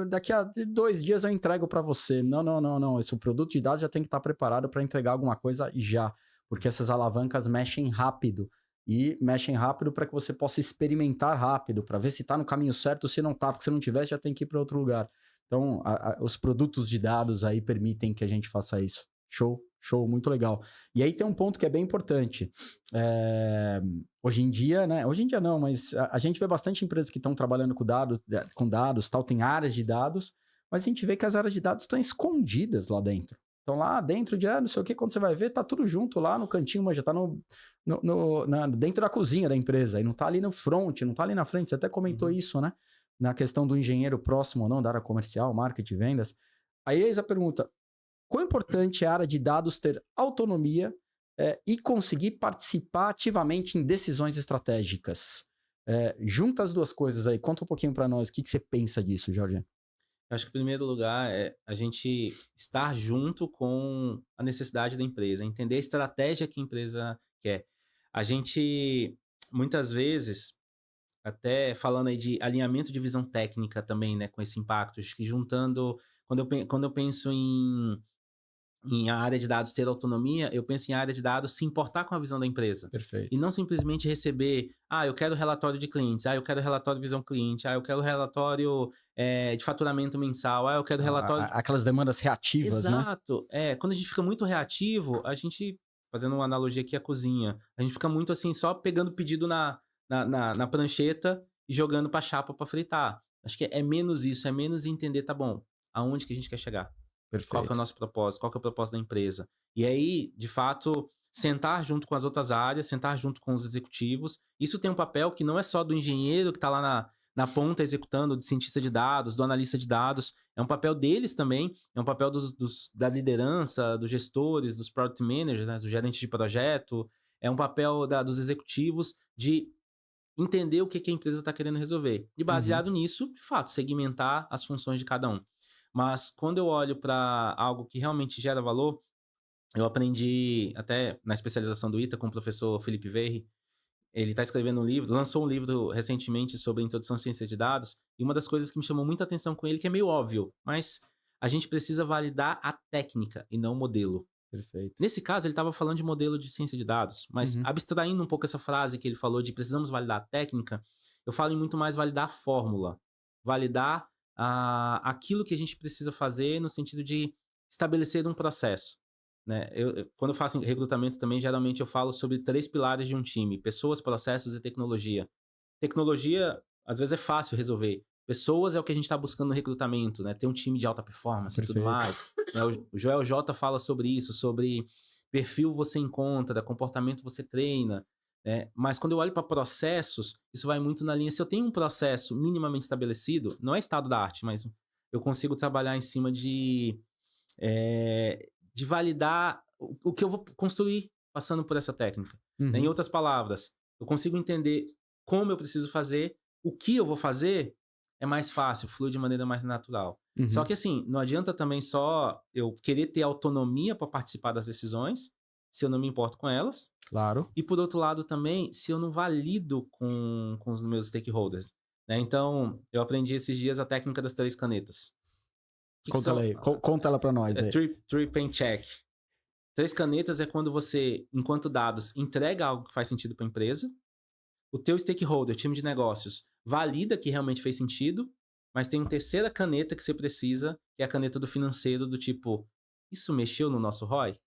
daqui a 2 dias eu entrego para você. Não, não, não, não. Esse produto de dados já tem que estar preparado para entregar alguma coisa já, porque essas alavancas mexem rápido. E mexem rápido para que você possa experimentar rápido, para ver se está no caminho certo, se não está, porque se não tiver, já tem que ir para outro lugar. Então, os produtos de dados aí permitem que a gente faça isso. Show, show, muito legal. E aí tem um ponto que é bem importante. Hoje em dia, né? Hoje em dia não, mas a gente vê bastante empresas que estão trabalhando com dados, tal, tem áreas de dados, mas a gente vê que as áreas de dados estão escondidas lá dentro. Então lá dentro de, não sei o que, quando você vai ver, tá tudo junto lá no cantinho, mas já tá dentro da cozinha da empresa, e não tá ali no front, não tá ali na frente. Você até comentou isso, né? Na questão do engenheiro próximo ou não, da área comercial, marketing, vendas. Aí eis a pergunta, quão importante é a área de dados ter autonomia e conseguir participar ativamente em decisões estratégicas? Junta as duas coisas aí, conta um pouquinho para nós, o que você pensa disso, Jorge? Eu acho que, em primeiro lugar, é a gente estar junto com a necessidade da empresa, entender a estratégia que a empresa quer. A gente, muitas vezes, até falando aí de alinhamento de visão técnica também, né, com esse impacto, acho que juntando, quando eu penso em a área de dados ter autonomia, eu penso em área de dados se importar com a visão da empresa. E Perfeito. não simplesmente receber, eu quero relatório de clientes, eu quero relatório de visão cliente, eu quero relatório de faturamento mensal, eu quero relatório. Aquelas demandas reativas, né? Exato. Quando a gente fica muito reativo, a gente, fazendo uma analogia aqui à cozinha, a gente fica muito assim, só pegando pedido na prancheta e jogando pra chapa pra fritar. Acho que é menos isso, é menos entender, tá bom, aonde que a gente quer chegar? Qual que é o Perfeito. nosso propósito? Qual que é o propósito da empresa? E aí, de fato, sentar junto com as outras áreas, sentar junto com os executivos. Isso tem um papel que não é só do engenheiro que está lá na ponta executando, do cientista de dados, do analista de dados. É um papel deles também, é um papel da liderança, dos gestores, dos product managers, né, do gerente de projeto. É um papel dos executivos de entender o que a empresa está querendo resolver. E Uhum. baseado nisso, de fato, segmentar as funções de cada um. Mas quando eu olho para algo que realmente gera valor, eu aprendi até na especialização do ITA com o professor Felipe Verri. Ele está escrevendo um livro, lançou um livro recentemente sobre a introdução à ciência de dados, e uma das coisas que me chamou muita atenção com ele, que é meio óbvio, mas a gente precisa validar a técnica e não o modelo. Perfeito. Nesse caso, ele estava falando de modelo de ciência de dados, mas Uhum. abstraindo um pouco essa frase que ele falou de precisamos validar a técnica, eu falo em muito mais validar a fórmula, validar aquilo que a gente precisa fazer no sentido de estabelecer um processo. Né? Quando eu faço recrutamento também, geralmente eu falo sobre 3 pilares de um time: pessoas, processos e tecnologia. Tecnologia, às vezes, é fácil resolver. Pessoas é o que a gente está buscando no recrutamento, né? Ter um time de alta performance e tudo Perfeito. mais. Né? O Joel J fala sobre isso, sobre perfil você encontra, comportamento você treina. Né? Mas quando eu olho para processos, isso vai muito na linha. Se eu tenho um processo minimamente estabelecido, não é estado da arte, mas eu consigo trabalhar em cima de validar o que eu vou construir passando por essa técnica. Né? Em Uhum. outras palavras, eu consigo entender como eu preciso fazer, o que eu vou fazer é mais fácil, flui de maneira mais natural. Só Uhum. que assim, não adianta também só eu querer ter autonomia para participar das decisões, se eu não me importo com elas. Claro. E por outro lado também, se eu não valido com os meus stakeholders. Né? Então, eu aprendi esses dias a técnica das 3 canetas. O que Conta ela são? aí. Conta ela pra nós aí. Trip and check. 3 canetas é quando você, enquanto dados, entrega algo que faz sentido para a empresa, o teu stakeholder, time de negócios, valida que realmente fez sentido, mas tem uma terceira caneta que você precisa, que é a caneta do financeiro, do tipo, isso mexeu no nosso ROI?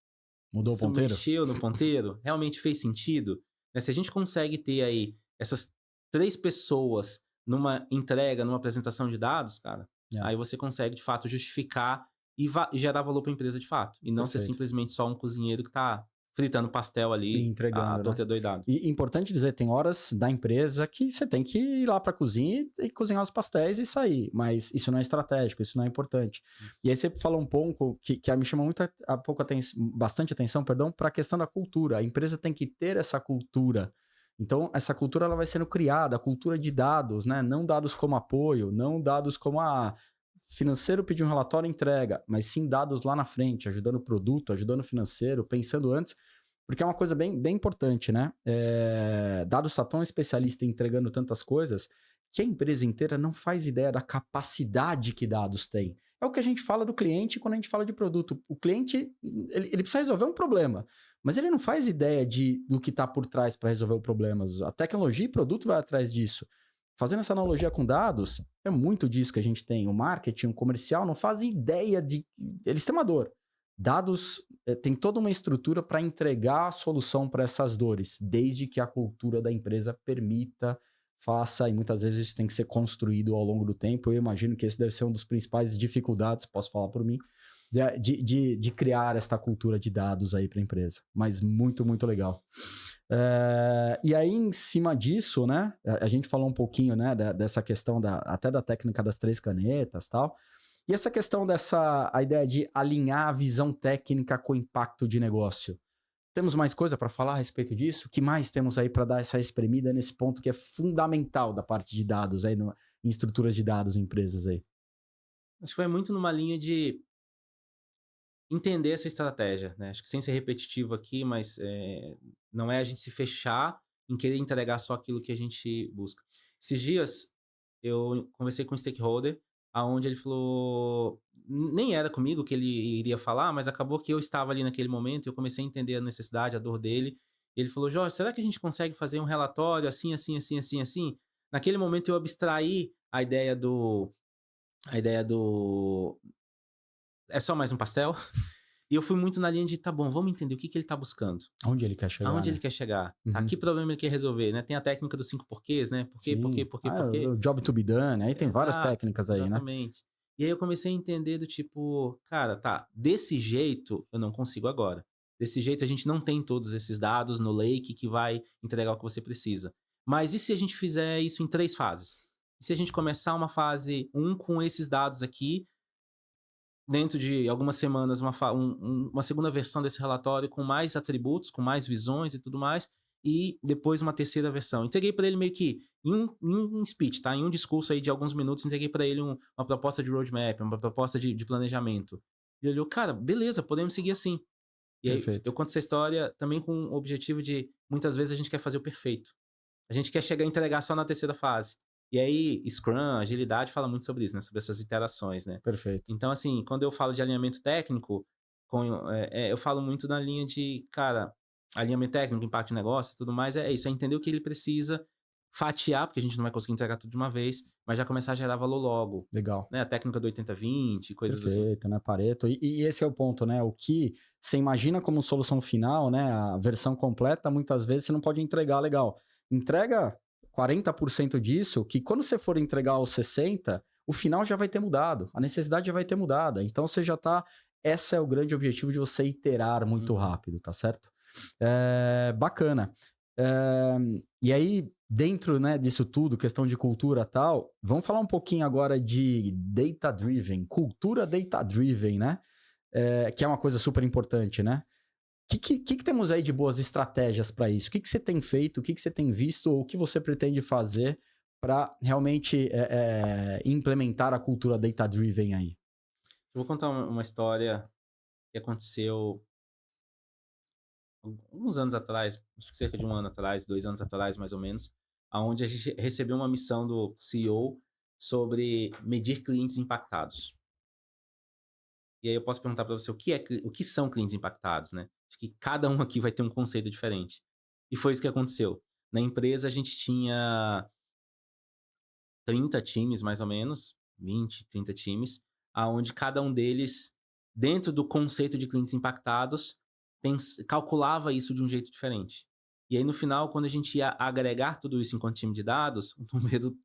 Mudou o Isso ponteiro? mexeu no ponteiro? Realmente fez sentido? Né, se a gente consegue ter aí essas 3 pessoas numa entrega, numa apresentação de dados, cara, É, aí você consegue, de fato, justificar e gerar valor para a empresa de fato. E não ser perfeito. simplesmente só um cozinheiro que está fritando pastel E ali, a entregando, né? torta é doidado. E importante dizer, tem horas da empresa que você tem que ir lá para a cozinha e cozinhar os pastéis e sair, mas isso não é estratégico, isso não é importante. Isso. E aí você falou um pouco que me chamou muito bastante atenção, perdão, para a questão da cultura. A empresa tem que ter essa cultura. Então, essa cultura ela vai sendo criada, a cultura de dados, né? Não dados como apoio, não dados como financeiro pedir um relatório entrega, mas sim dados lá na frente, ajudando o produto, ajudando o financeiro, pensando antes. Porque é uma coisa bem importante, né? Dados está tão especialista em entregando tantas coisas que a empresa inteira não faz ideia da capacidade que dados têm. É o que a gente fala do cliente quando a gente fala de produto. O cliente ele precisa resolver um problema, mas ele não faz ideia do que está por trás para resolver o problema. A tecnologia e produto vai atrás disso. Fazendo essa analogia com dados, é muito disso que a gente tem. O marketing, o comercial não faz ideia de. Eles têm uma dor. Dados tem toda uma estrutura para entregar a solução para essas dores, desde que a cultura da empresa permita, faça, e muitas vezes isso tem que ser construído ao longo do tempo. Eu imagino que esse deve ser uma das principais dificuldades, posso falar por mim, de criar esta cultura de dados aí para a empresa. Mas muito, muito legal. E aí, em cima disso, né, a gente falou um pouquinho, né, dessa questão até da técnica das 3 canetas e tal. E essa questão a ideia de alinhar a visão técnica com o impacto de negócio. Temos mais coisa para falar a respeito disso? O que mais temos aí para dar essa espremida nesse ponto que é fundamental da parte de dados aí em estruturas de dados em empresas aí? Acho que vai muito numa linha de entender essa estratégia, né? Acho que sem ser repetitivo aqui, mas não é a gente se fechar em querer entregar só aquilo que a gente busca. Esses dias eu conversei com um stakeholder, aonde ele falou, nem era comigo que ele iria falar, mas acabou que eu estava ali naquele momento, e eu comecei a entender a necessidade, a dor dele. E ele falou: Jorge, será que a gente consegue fazer um relatório assim, assim, assim, assim, assim? Naquele momento eu abstraí a ideia do é só mais um pastel? E eu fui muito na linha de, tá bom, vamos entender o que ele tá buscando. Onde ele quer chegar, Aonde ele né? quer chegar? Tá? Uhum. Que problema ele quer resolver, né? Tem a técnica dos 5 porquês, né? Por quê, por quê, Sim. por quê, por quê? O job to be done. Aí tem várias Exato, técnicas aí, né? exatamente. E aí eu comecei a entender do tipo, cara, tá, desse jeito eu não consigo agora. Desse jeito a gente não tem todos esses dados no lake que vai entregar o que você precisa. Mas e se a gente fizer isso em 3 fases? E se a gente começar uma fase 1 com esses dados aqui, dentro de algumas semanas, uma segunda versão desse relatório com mais atributos, com mais visões e tudo mais, e depois uma terceira versão. Entreguei para ele meio que em um speech, tá? Em um discurso aí de alguns minutos, entreguei para ele uma proposta de roadmap, uma proposta de planejamento. E ele olhou, cara, beleza, podemos seguir assim. E aí Perfeito. eu conto essa história também com o objetivo de, muitas vezes a gente quer fazer o perfeito. A gente quer chegar a entregar só na terceira fase. E aí, Scrum, agilidade, fala muito sobre isso, né? Sobre essas iterações, né? Perfeito. Então, assim, quando eu falo de alinhamento técnico, eu falo muito na linha de, cara, alinhamento técnico, impacto de negócio e tudo mais, é isso, é entender o que ele precisa, fatiar, porque a gente não vai conseguir entregar tudo de uma vez, mas já começar a gerar valor logo, Legal. né? A técnica do 80-20, coisas assim. Perfeito, né, Pareto? E esse é o ponto, né? O que você imagina como solução final, né? A versão completa, muitas vezes você não pode entregar legal. Entrega 40% disso, que quando você for entregar os 60%, o final já vai ter mudado, a necessidade já vai ter mudado. Então você já tá. Esse é o grande objetivo de você iterar muito Uhum. rápido, tá certo? Bacana. É, e aí, dentro, né, disso tudo, questão de cultura e tal, vamos falar um pouquinho agora de data-driven, cultura data-driven, né? Que é uma coisa super importante, né? O que temos aí de boas estratégias para isso? O que você tem feito, o que você tem visto, ou o que você pretende fazer para realmente implementar a cultura data-driven aí? Eu vou contar uma história que aconteceu alguns anos atrás, acho que cerca de 1 ano atrás, 2 anos atrás, mais ou menos, aonde a gente recebeu uma missão do CEO sobre medir clientes impactados. E aí eu posso perguntar para você o que são clientes impactados, né? Acho que cada um aqui vai ter um conceito diferente. E foi isso que aconteceu. Na empresa a gente tinha 30 times, mais ou menos, 20, 30 times, aonde cada um deles, dentro do conceito de clientes impactados, calculava isso de um jeito diferente. E aí, no final, quando a gente ia agregar tudo isso enquanto time de dados, o número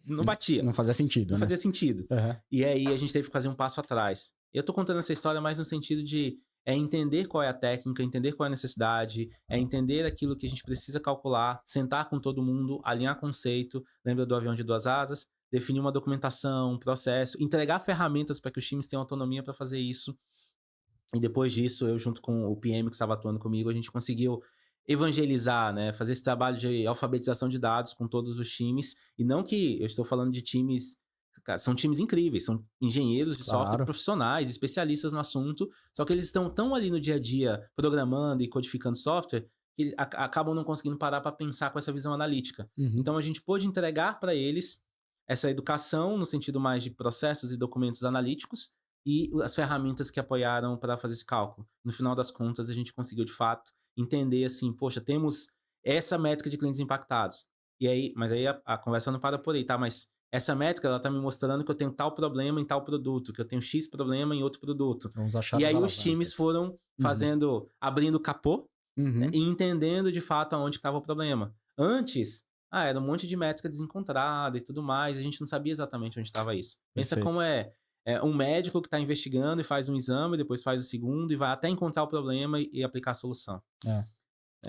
não batia, Não fazia não sentido, né? fazia sentido. Uhum. E aí a gente teve que fazer um passo atrás. Eu tô contando essa história mais no sentido de entender qual é a técnica, entender qual é a necessidade, entender aquilo que a gente precisa calcular, sentar com todo mundo, alinhar conceito, lembra do avião de 2 asas? Definir uma documentação, um processo, entregar ferramentas para que os times tenham autonomia para fazer isso. E depois disso, eu junto com o PM que estava atuando comigo, a gente conseguiu evangelizar, né, fazer esse trabalho de alfabetização de dados com todos os times. E não que eu estou falando de times, cara, são times incríveis, são engenheiros de software Claro. profissionais, especialistas no assunto, só que eles estão tão ali no dia a dia programando e codificando software que acabam não conseguindo parar para pensar com essa visão analítica. Uhum. Então a gente pôde entregar para eles essa educação no sentido mais de processos e documentos analíticos e as ferramentas que apoiaram para fazer esse cálculo. No final das contas, a gente conseguiu de fato entender assim, poxa, temos essa métrica de clientes impactados. E aí, mas aí a conversa não para por aí, tá? Mas essa métrica, ela tá me mostrando que eu tenho tal problema em tal produto, que eu tenho X problema em outro produto. Vamos achar E as aí os times alavancas. foram Uhum. abrindo o capô, né, Uhum. e entendendo de fato aonde estava o problema. Antes, era um monte de métrica desencontrada e tudo mais, a gente não sabia exatamente onde estava isso. Pensa como Perfeito. é um médico que está investigando e faz um exame, depois faz o segundo e vai até encontrar o problema e aplicar a solução. É. Né?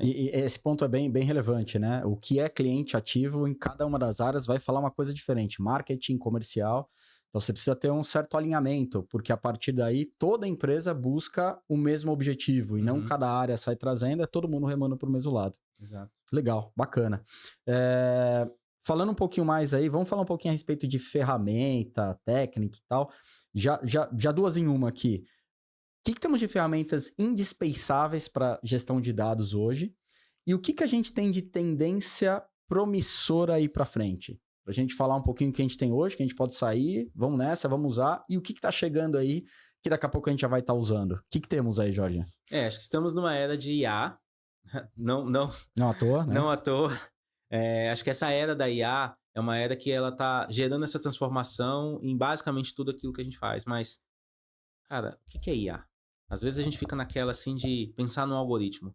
E esse ponto é bem relevante, né? O que é cliente ativo em cada uma das áreas vai falar uma coisa diferente. Marketing, comercial. Então você precisa ter um certo alinhamento, porque a partir daí toda empresa busca o mesmo objetivo e não Uhum, cada área sai trazendo, é todo mundo remando para o mesmo lado. exato. Legal, bacana. É, falando um pouquinho mais aí, vamos falar um pouquinho a respeito de ferramenta, técnica e tal. Já duas em uma aqui. O que temos de ferramentas indispensáveis para gestão de dados hoje? E o que a gente tem de tendência promissora aí para frente? Para a gente falar um pouquinho o que a gente tem hoje, que a gente pode sair, vamos nessa, vamos usar. E o que está chegando aí, que daqui a pouco a gente já vai estar usando. O que temos aí, Jorge? Acho que estamos numa era de IA. Não à toa, né? Não à toa. Acho que essa era da IA é uma era que ela tá gerando essa transformação em basicamente tudo aquilo que a gente faz. Mas, cara, o que é IA? Às vezes a gente fica naquela assim de pensar num algoritmo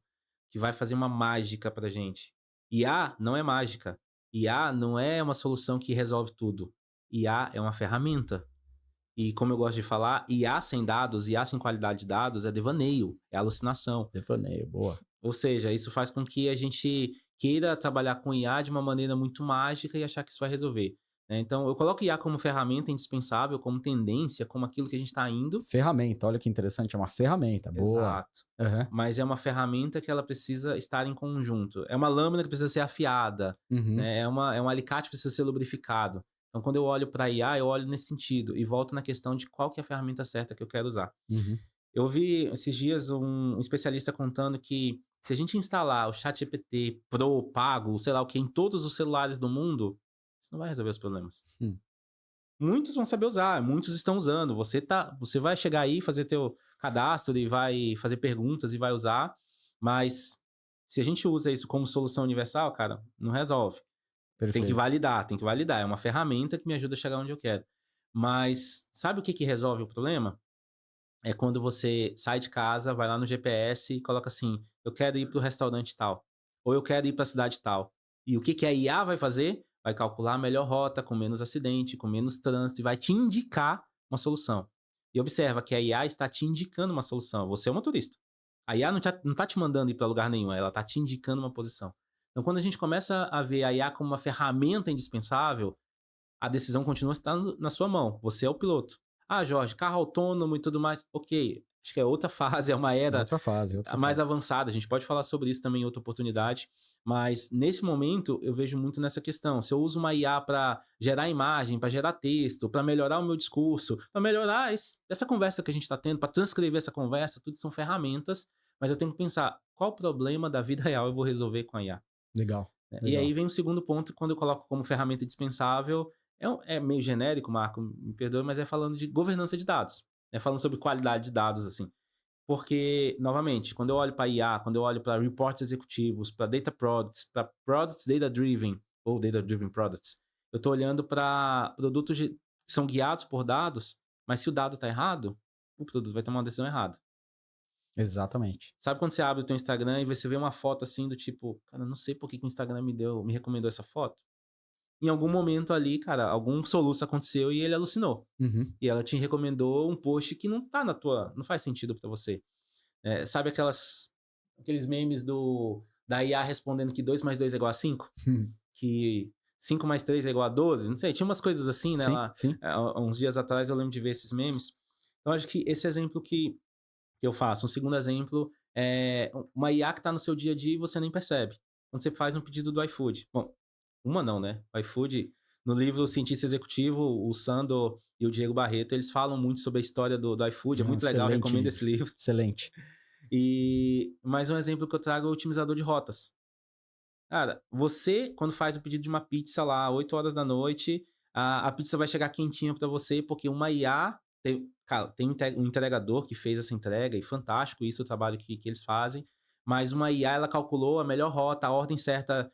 que vai fazer uma mágica pra gente. IA não é mágica. IA não é uma solução que resolve tudo. IA é uma ferramenta. E como eu gosto de falar, IA sem dados, IA sem qualidade de dados é devaneio, é alucinação. Devaneio, boa. Ou seja, isso faz com que a gente queira trabalhar com IA de uma maneira muito mágica e achar que isso vai resolver. Então, eu coloco IA como ferramenta indispensável, como tendência, como aquilo que a gente está indo. Ferramenta, olha que interessante, é uma ferramenta, boa. Exato. Uhum. Mas é uma ferramenta que ela precisa estar em conjunto. É uma lâmina que precisa ser afiada, né? É um alicate que precisa ser lubrificado. Então, quando eu olho para IA, eu olho nesse sentido e volto na questão de qual que é a ferramenta certa que eu quero usar. Eu vi esses dias um especialista contando que se a gente instalar o ChatGPT Pro, pago, sei lá o que, em todos os celulares do mundo, isso não vai resolver os problemas. Muitos vão saber usar, muitos estão usando. Você vai chegar aí, fazer teu cadastro e vai fazer perguntas e vai usar, mas se a gente usa isso como solução universal, cara, não resolve. Perfeito. Tem que validar. É uma ferramenta que me ajuda a chegar onde eu quero. Mas sabe o que resolve o problema? É quando você sai de casa, vai lá no GPS e coloca assim, eu quero ir para o restaurante tal, ou eu quero ir para a cidade tal. E o que a IA vai fazer? Vai calcular a melhor rota, com menos acidente, com menos trânsito, e vai te indicar uma solução. E observa que a IA está te indicando uma solução. Você é um motorista. A IA não tá te mandando ir para lugar nenhum, ela está te indicando uma posição. Então, quando a gente começa a ver a IA como uma ferramenta indispensável, a decisão continua estando na sua mão. Você é o piloto. Ah, Jorge, carro autônomo e tudo mais. Ok, acho que é outra fase, é uma era outra fase. mais avançada. A gente pode falar sobre isso também em outra oportunidade. Mas, nesse momento, eu vejo muito nessa questão. Se eu uso uma IA para gerar imagem, para gerar texto, para melhorar o meu discurso, para melhorar essa conversa que a gente está tendo, para transcrever essa conversa, tudo são ferramentas. Mas eu tenho que pensar, qual problema da vida real eu vou resolver com a IA? Legal. E aí vem o segundo ponto, quando eu coloco como ferramenta dispensável, é meio genérico, Marco, me perdoe, mas é falando de governança de dados. É falando sobre qualidade de dados, assim. Porque, novamente, quando eu olho para IA, quando eu olho para reports executivos, para data products, para products data driven, ou data driven products, eu estou olhando para produtos que são guiados por dados, mas se o dado está errado, o produto vai tomar uma decisão errada. Exatamente. Sabe quando você abre o teu Instagram e você vê uma foto assim do tipo, cara, não sei por que o Instagram me recomendou essa foto. Em algum momento ali, cara, algum soluço aconteceu e ele alucinou. E ela te recomendou um post que não tá não faz sentido pra você. Sabe aqueles memes da IA respondendo que 2 mais 2 é igual a 5? Que 5 mais 3 é igual a 12? Não sei, tinha umas coisas assim, né? Sim. Uns dias atrás eu lembro de ver esses memes. Então, acho que esse exemplo que eu faço. Um segundo exemplo é uma IA que está no seu dia a dia e você nem percebe. Quando você faz um pedido do iFood. Bom, uma não, né? O iFood, no livro Cientista Executivo, o Sandor e o Diego Barreto, eles falam muito sobre a história do iFood. É muito legal, recomendo esse livro. Excelente. E mais um exemplo que eu trago é o otimizador de rotas. Cara, você, quando faz o pedido de uma pizza lá, 8 horas da noite, a pizza vai chegar quentinha para você, porque uma IA tem um entregador que fez essa entrega, e fantástico isso, o trabalho que eles fazem, mas uma IA, ela calculou a melhor rota, a ordem certa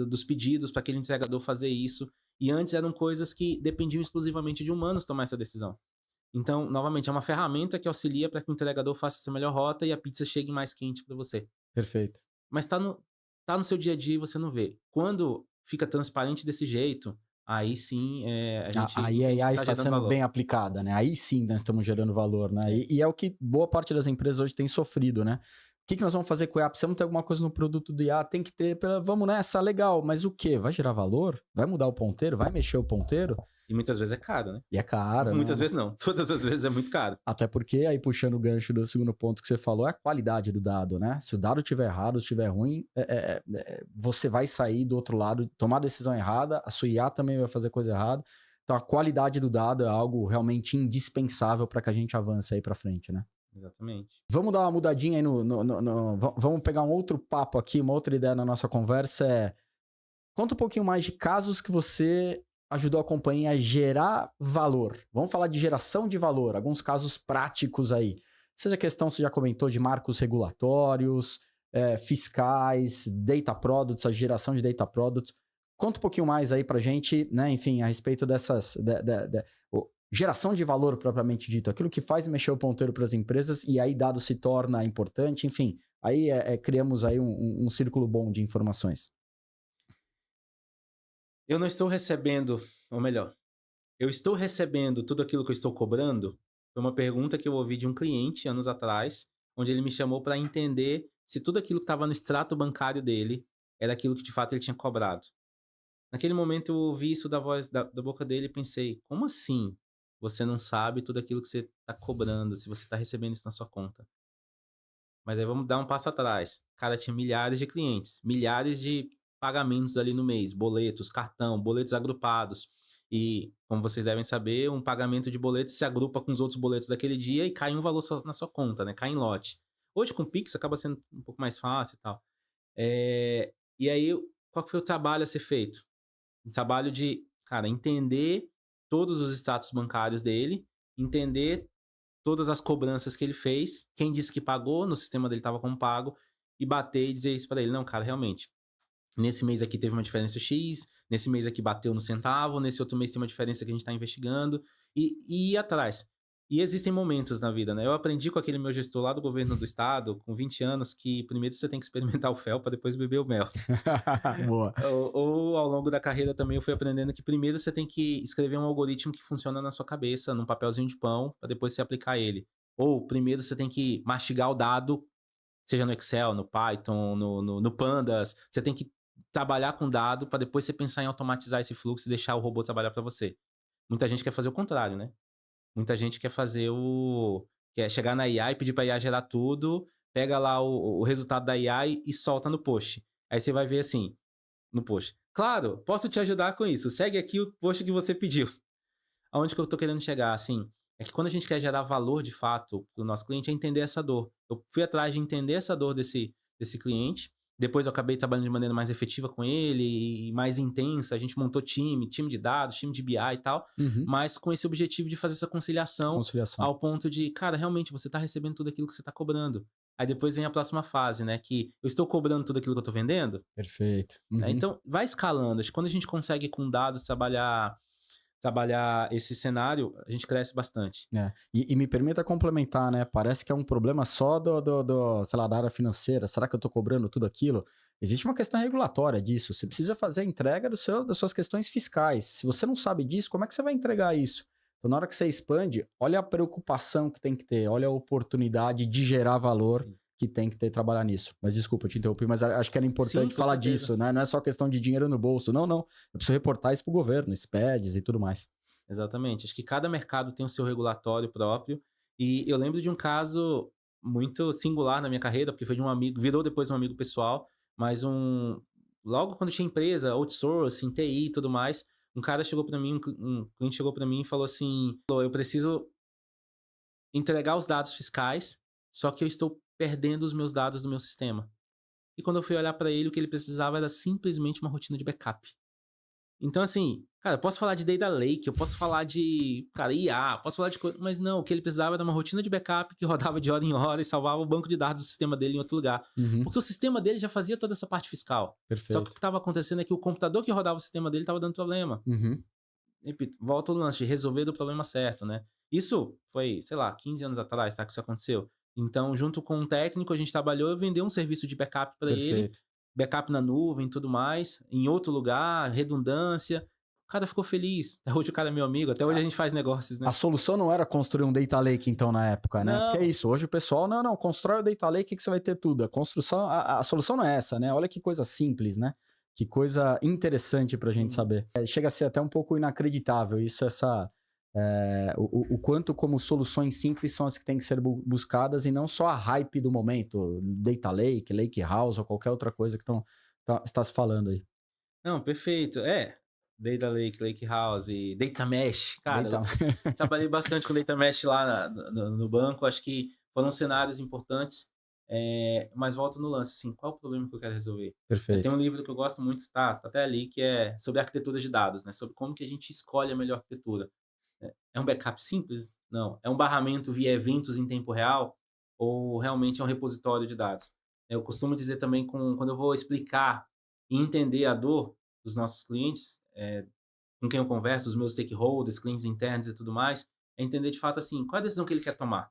dos pedidos para aquele entregador fazer isso, e antes eram coisas que dependiam exclusivamente de humanos tomar essa decisão. Então, novamente, é uma ferramenta que auxilia para que o entregador faça essa melhor rota e a pizza chegue mais quente para você. Perfeito. Mas tá no seu dia a dia e você não vê. Quando fica transparente desse jeito, aí sim a gente aí a IA tá está sendo valor. bem aplicada, né? Aí sim nós estamos gerando valor, né? E é o que boa parte das empresas hoje tem sofrido, né? que nós vamos fazer com o IA? Precisamos ter alguma coisa no produto do IA? Tem que ter, vamos nessa, legal, mas o quê? Vai gerar valor? Vai mudar o ponteiro? Vai mexer o ponteiro? E muitas vezes é caro, né? E é caro, Muitas vezes não. Todas as vezes é muito caro. Até porque, aí puxando o gancho do segundo ponto que você falou, é a qualidade do dado, né? Se o dado estiver errado, se estiver ruim, você vai sair do outro lado, tomar a decisão errada, a sua IA também vai fazer coisa errada. Então, a qualidade do dado é algo realmente indispensável para que a gente avance aí para frente, né? Exatamente. Vamos dar uma mudadinha aí vamos pegar um outro papo aqui, uma outra ideia na nossa conversa. Conta um pouquinho mais de casos que você ajudou a companhia a gerar valor. Vamos falar de geração de valor, alguns casos práticos aí. Seja questão, você já comentou, de marcos regulatórios, fiscais, data products, a geração de data products. Conta um pouquinho mais aí pra gente, né, enfim, a respeito dessas... geração de valor propriamente dito, aquilo que faz mexer o ponteiro para as empresas e aí dado se torna importante, enfim, aí criamos aí um círculo bom de informações. Eu não estou recebendo, ou melhor, eu estou recebendo tudo aquilo que eu estou cobrando? Foi uma pergunta que eu ouvi de um cliente anos atrás, onde ele me chamou para entender se tudo aquilo que estava no extrato bancário dele era aquilo que de fato ele tinha cobrado. Naquele momento eu ouvi isso da voz da boca dele e pensei, como assim você não sabe tudo aquilo que você está cobrando, se você está recebendo isso na sua conta? Mas aí vamos dar um passo atrás. Cara, tinha milhares de clientes, milhares de pagamentos ali no mês, boletos, cartão, boletos agrupados. E, como vocês devem saber, um pagamento de boletos se agrupa com os outros boletos daquele dia e cai um valor na sua conta, né? Cai em lote. Hoje, com o Pix, acaba sendo um pouco mais fácil e tal. E aí, qual que foi o trabalho a ser feito? O trabalho de, cara, entender todos os status bancários dele, entender todas as cobranças que ele fez, quem disse que pagou, no sistema dele estava como pago, e bater e dizer isso para ele. Não, cara, realmente, nesse mês aqui teve uma diferença X, nesse mês aqui bateu no centavo, nesse outro mês tem uma diferença que a gente está investigando, e ir atrás. E existem momentos na vida, né? Eu aprendi com aquele meu gestor lá do governo do estado, com 20 anos, que primeiro você tem que experimentar o fel para depois beber o mel. Boa. Ou ao longo da carreira também eu fui aprendendo que primeiro você tem que escrever um algoritmo que funciona na sua cabeça, num papelzinho de pão, para depois você aplicar ele. Ou primeiro você tem que mastigar o dado, seja no Excel, no Python, no Pandas. Você tem que trabalhar com dado para depois você pensar em automatizar esse fluxo e deixar o robô trabalhar para você. Muita gente quer fazer o contrário, né? Muita gente quer fazer quer chegar na IA e pedir para a IA gerar tudo, pega lá o resultado da IA e solta no post. Aí você vai ver assim, no post. Claro, posso te ajudar com isso. Segue aqui o post que você pediu. Aonde que eu tô querendo chegar, assim, é que quando a gente quer gerar valor de fato pro nosso cliente, é entender essa dor. Eu fui atrás de entender essa dor desse cliente. Depois eu acabei trabalhando de maneira mais efetiva com ele e mais intensa. A gente montou time de dados, time de BI e tal, Uhum. mas com esse objetivo de fazer essa conciliação Conciliação. ao ponto de, cara, realmente você tá recebendo tudo aquilo que você tá cobrando. Aí depois vem a próxima fase, né? Que eu estou cobrando tudo aquilo que eu tô vendendo. Perfeito. Né? Uhum. Então, vai escalando. Acho que quando a gente consegue com dados trabalhar esse cenário, a gente cresce bastante. E me permita complementar, né? Parece que é um problema só sei lá, da área financeira. Será que eu tô cobrando tudo aquilo? Existe uma questão regulatória disso. Você precisa fazer a entrega das suas questões fiscais. Se você não sabe disso, como é que você vai entregar isso? Então, na hora que você expande, olha a preocupação que tem que ter, olha a oportunidade de gerar valor. Sim. Que tem que ter trabalhar nisso. Mas desculpa, eu te interrompi, mas acho que era importante falar disso, né? Não é só questão de dinheiro no bolso. Não. Eu preciso reportar isso pro governo, SPEDs e tudo mais. Exatamente. Acho que cada mercado tem o seu regulatório próprio. E eu lembro de um caso muito singular na minha carreira, porque foi de um amigo, virou depois um amigo pessoal, mas logo quando tinha empresa, outsourcing, TI e tudo mais, um cara chegou para mim, um cliente chegou para mim e falou assim: eu preciso entregar os dados fiscais, só que eu estou perdendo os meus dados do meu sistema. E quando eu fui olhar para ele, o que ele precisava era simplesmente uma rotina de backup. Então, assim, cara, eu posso falar de Data Lake, eu posso falar de, cara, IA, posso falar de coisa, mas não, o que ele precisava era uma rotina de backup que rodava de hora em hora e salvava o banco de dados do sistema dele em outro lugar. Uhum. Porque o sistema dele já fazia toda essa parte fiscal. Perfeito. Só que o que estava acontecendo é que o computador que rodava o sistema dele estava dando problema. Uhum. Repito, volta ao lance de resolver do problema certo, né? Isso foi, sei lá, 15 anos atrás, tá? Que isso aconteceu. Então, junto com um técnico, a gente trabalhou e vendeu um serviço de backup para ele. Backup na nuvem e tudo mais, em outro lugar, redundância. O cara ficou feliz. Até hoje o cara é meu amigo, até hoje a gente faz negócios, A né? solução não era construir um data lake, então, na época, né? Porque é Não. isso, hoje o pessoal, não, constrói o data lake que você vai ter tudo. A construção, a solução não é essa, né? Olha que coisa simples, né? Que coisa interessante pra gente Uhum. saber. Chega a ser até um pouco inacreditável isso, o quanto como soluções simples são as que têm que ser buscadas e não só a hype do momento, data lake, lake house ou qualquer outra coisa que está se falando aí. Não, perfeito. É, Data Lake, Lake House, Data Mesh. Cara, Data... eu trabalhei bastante com Data Mesh lá no banco. Acho que foram cenários importantes. Mas volto no lance, assim, qual o problema que eu quero resolver? Tem Perfeito. um livro que eu gosto muito, tá até ali, que é sobre arquitetura de dados, né? Sobre como que a gente escolhe a melhor arquitetura. É um backup simples? Não. É um barramento via eventos em tempo real? Ou realmente é um repositório de dados? Eu costumo dizer também, quando eu vou explicar e entender a dor dos nossos clientes, com quem eu converso, os meus stakeholders, clientes internos e tudo mais, é entender de fato assim, qual é a decisão que ele quer tomar.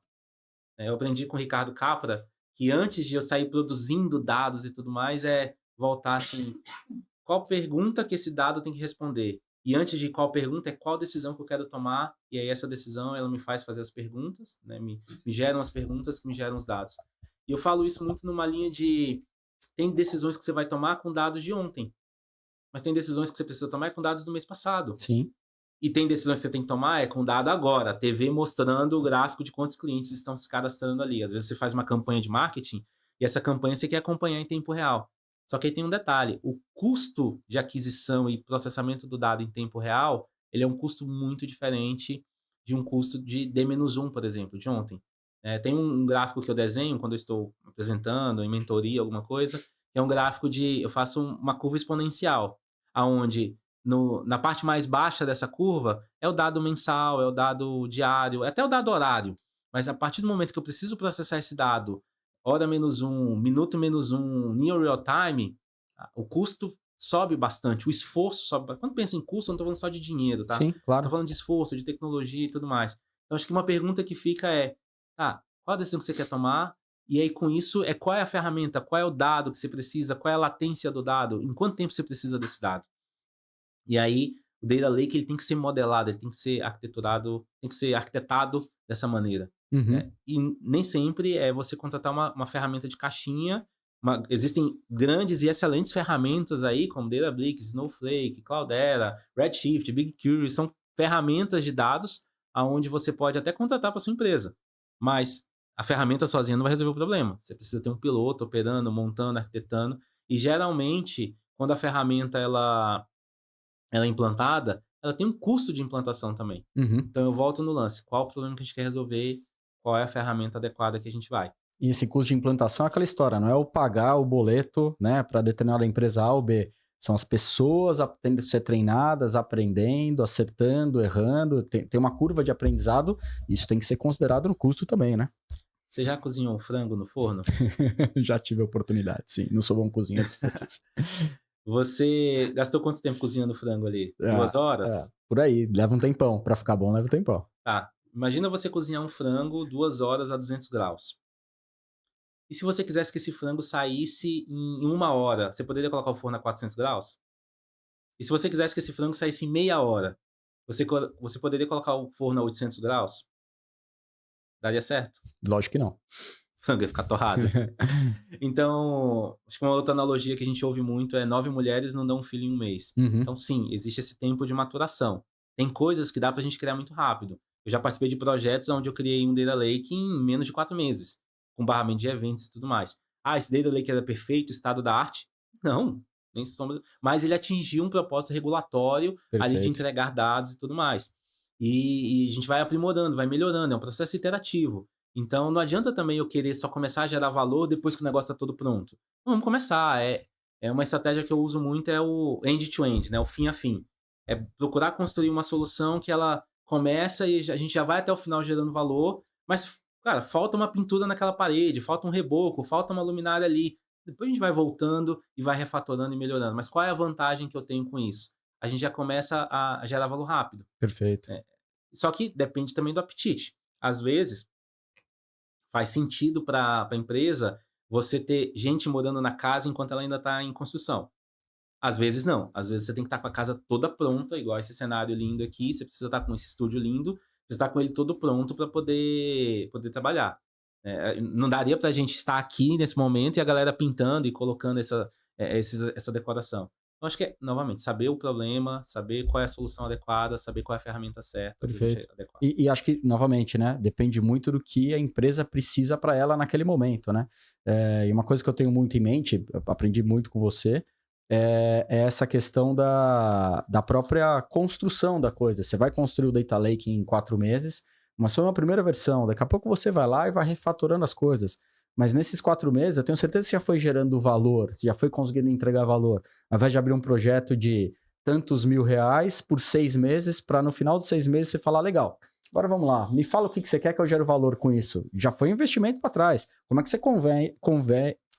Eu aprendi com o Ricardo Capra que antes de eu sair produzindo dados e tudo mais, é voltar assim, qual pergunta que esse dado tem que responder? E antes de qual pergunta, é qual decisão que eu quero tomar, e aí essa decisão ela me faz fazer as perguntas, né? Me geram as perguntas que me geram os dados. E eu falo isso muito numa linha de tem decisões que você vai tomar com dados de ontem, mas tem decisões que você precisa tomar com dados do mês passado. Sim. E tem decisões que você tem que tomar com dado agora, a TV mostrando o gráfico de quantos clientes estão se cadastrando ali. Às vezes você faz uma campanha de marketing e essa campanha você quer acompanhar em tempo real. Só que aí tem um detalhe, o custo de aquisição e processamento do dado em tempo real, ele é um custo muito diferente de um custo de D-1, por exemplo, de ontem. Tem um gráfico que eu desenho quando eu estou apresentando, em mentoria, alguma coisa, que é um gráfico eu faço uma curva exponencial, aonde na parte mais baixa dessa curva é o dado mensal, é o dado diário, é até o dado horário. Mas a partir do momento que eu preciso processar esse dado, hora menos um, minuto menos um, near real time, o custo sobe bastante, o esforço sobe. Quando pensa em custo, eu não estou falando só de dinheiro, tá? Sim, Estou claro. falando de esforço, de tecnologia e tudo mais. Então, acho que uma pergunta que fica é, tá, qual a decisão que você quer tomar? E aí, com isso, qual é a ferramenta, qual é o dado que você precisa, qual é a latência do dado, em quanto tempo você precisa desse dado? E aí, o Data Lake ele tem que ser modelado, ele tem que ser arquiteturado, tem que ser arquitetado dessa maneira, Uhum. né? E nem sempre é você contratar uma ferramenta de caixinha. Existem grandes e excelentes ferramentas aí, como Databricks, Snowflake, Cloudera, Redshift, BigQuery, são ferramentas de dados aonde você pode até contratar para sua empresa. Mas a ferramenta sozinha não vai resolver o problema. Você precisa ter um piloto operando, montando, arquitetando. E geralmente, quando a ferramenta ela é implantada, ela tem um custo de implantação também. Uhum. Então eu volto no lance, qual o problema que a gente quer resolver, qual é a ferramenta adequada que a gente vai. E esse custo de implantação é aquela história, não é o pagar o boleto, né, para determinada empresa A ou B. São as pessoas tendo que ser treinadas, aprendendo, acertando, errando. Tem uma curva de aprendizado, isso tem que ser considerado no custo também, né? Você já cozinhou um frango no forno? Já tive a oportunidade, sim. Não sou bom cozinheiro. Você gastou quanto tempo cozinhando frango ali? 2 horas? Por aí, leva um tempão. Para ficar bom, leva um tempão. Tá. Imagina você cozinhar um frango 2 horas a 200 graus. E se você quisesse que esse frango saísse em 1 hora, você poderia colocar o forno a 400 graus? E se você quisesse que esse frango saísse em meia hora, você poderia colocar o forno a 800 graus? Daria certo? Lógico que não. O frango ia ficar torrado. Então, acho que uma outra analogia que a gente ouve muito é 9 mulheres não dão um filho em 1 mês. Uhum. Então, sim, existe esse tempo de maturação. Tem coisas que dá pra gente criar muito rápido. Eu já participei de projetos onde eu criei um Data Lake em menos de 4 meses, com barramento de eventos e tudo mais. Ah, esse Data Lake era perfeito, estado da arte? Não, nem sombra. Mas ele atingiu um propósito regulatório ali de Perfeito. entregar dados e tudo mais. E a gente vai aprimorando, vai melhorando, é um processo iterativo. Então não adianta também eu querer só começar a gerar valor depois que o negócio está todo pronto. Vamos começar. É uma estratégia que eu uso muito, é o end-to-end, né? O fim a fim. É procurar construir uma solução que ela começa e a gente já vai até o final gerando valor, mas, cara, falta uma pintura naquela parede, falta um reboco, falta uma luminária ali. Depois a gente vai voltando e vai refatorando e melhorando. Mas qual é a vantagem que eu tenho com isso? A gente já começa a gerar valor rápido. Perfeito. Só que depende também do apetite. Às vezes, faz sentido para a empresa você ter gente morando na casa enquanto ela ainda está em construção. Às vezes não. Às vezes você tem que estar com a casa toda pronta, igual esse cenário lindo aqui. Você precisa estar com esse estúdio lindo, precisa estar com ele todo pronto para poder trabalhar. Não daria para a gente estar aqui nesse momento e a galera pintando e colocando essa decoração. Então, acho que é, novamente, saber o problema, saber qual é a solução adequada, saber qual é a ferramenta certa pra gente Perfeito. adequar. E acho que, novamente, né? Depende muito do que a empresa precisa para ela naquele momento, né? E uma coisa que eu tenho muito em mente, eu aprendi muito com você, é essa questão da própria construção da coisa. Você vai construir o Data Lake em 4 meses, mas foi uma primeira versão. Daqui a pouco você vai lá e vai refatorando as coisas. Mas nesses 4 meses, eu tenho certeza que já foi gerando valor, você já foi conseguindo entregar valor. Ao invés de abrir um projeto de tantos R$ 1.000 por 6 meses, para no final dos 6 meses você falar, legal, agora vamos lá, me fala o que você quer que eu gere valor com isso. Já foi um investimento para trás. Como é que você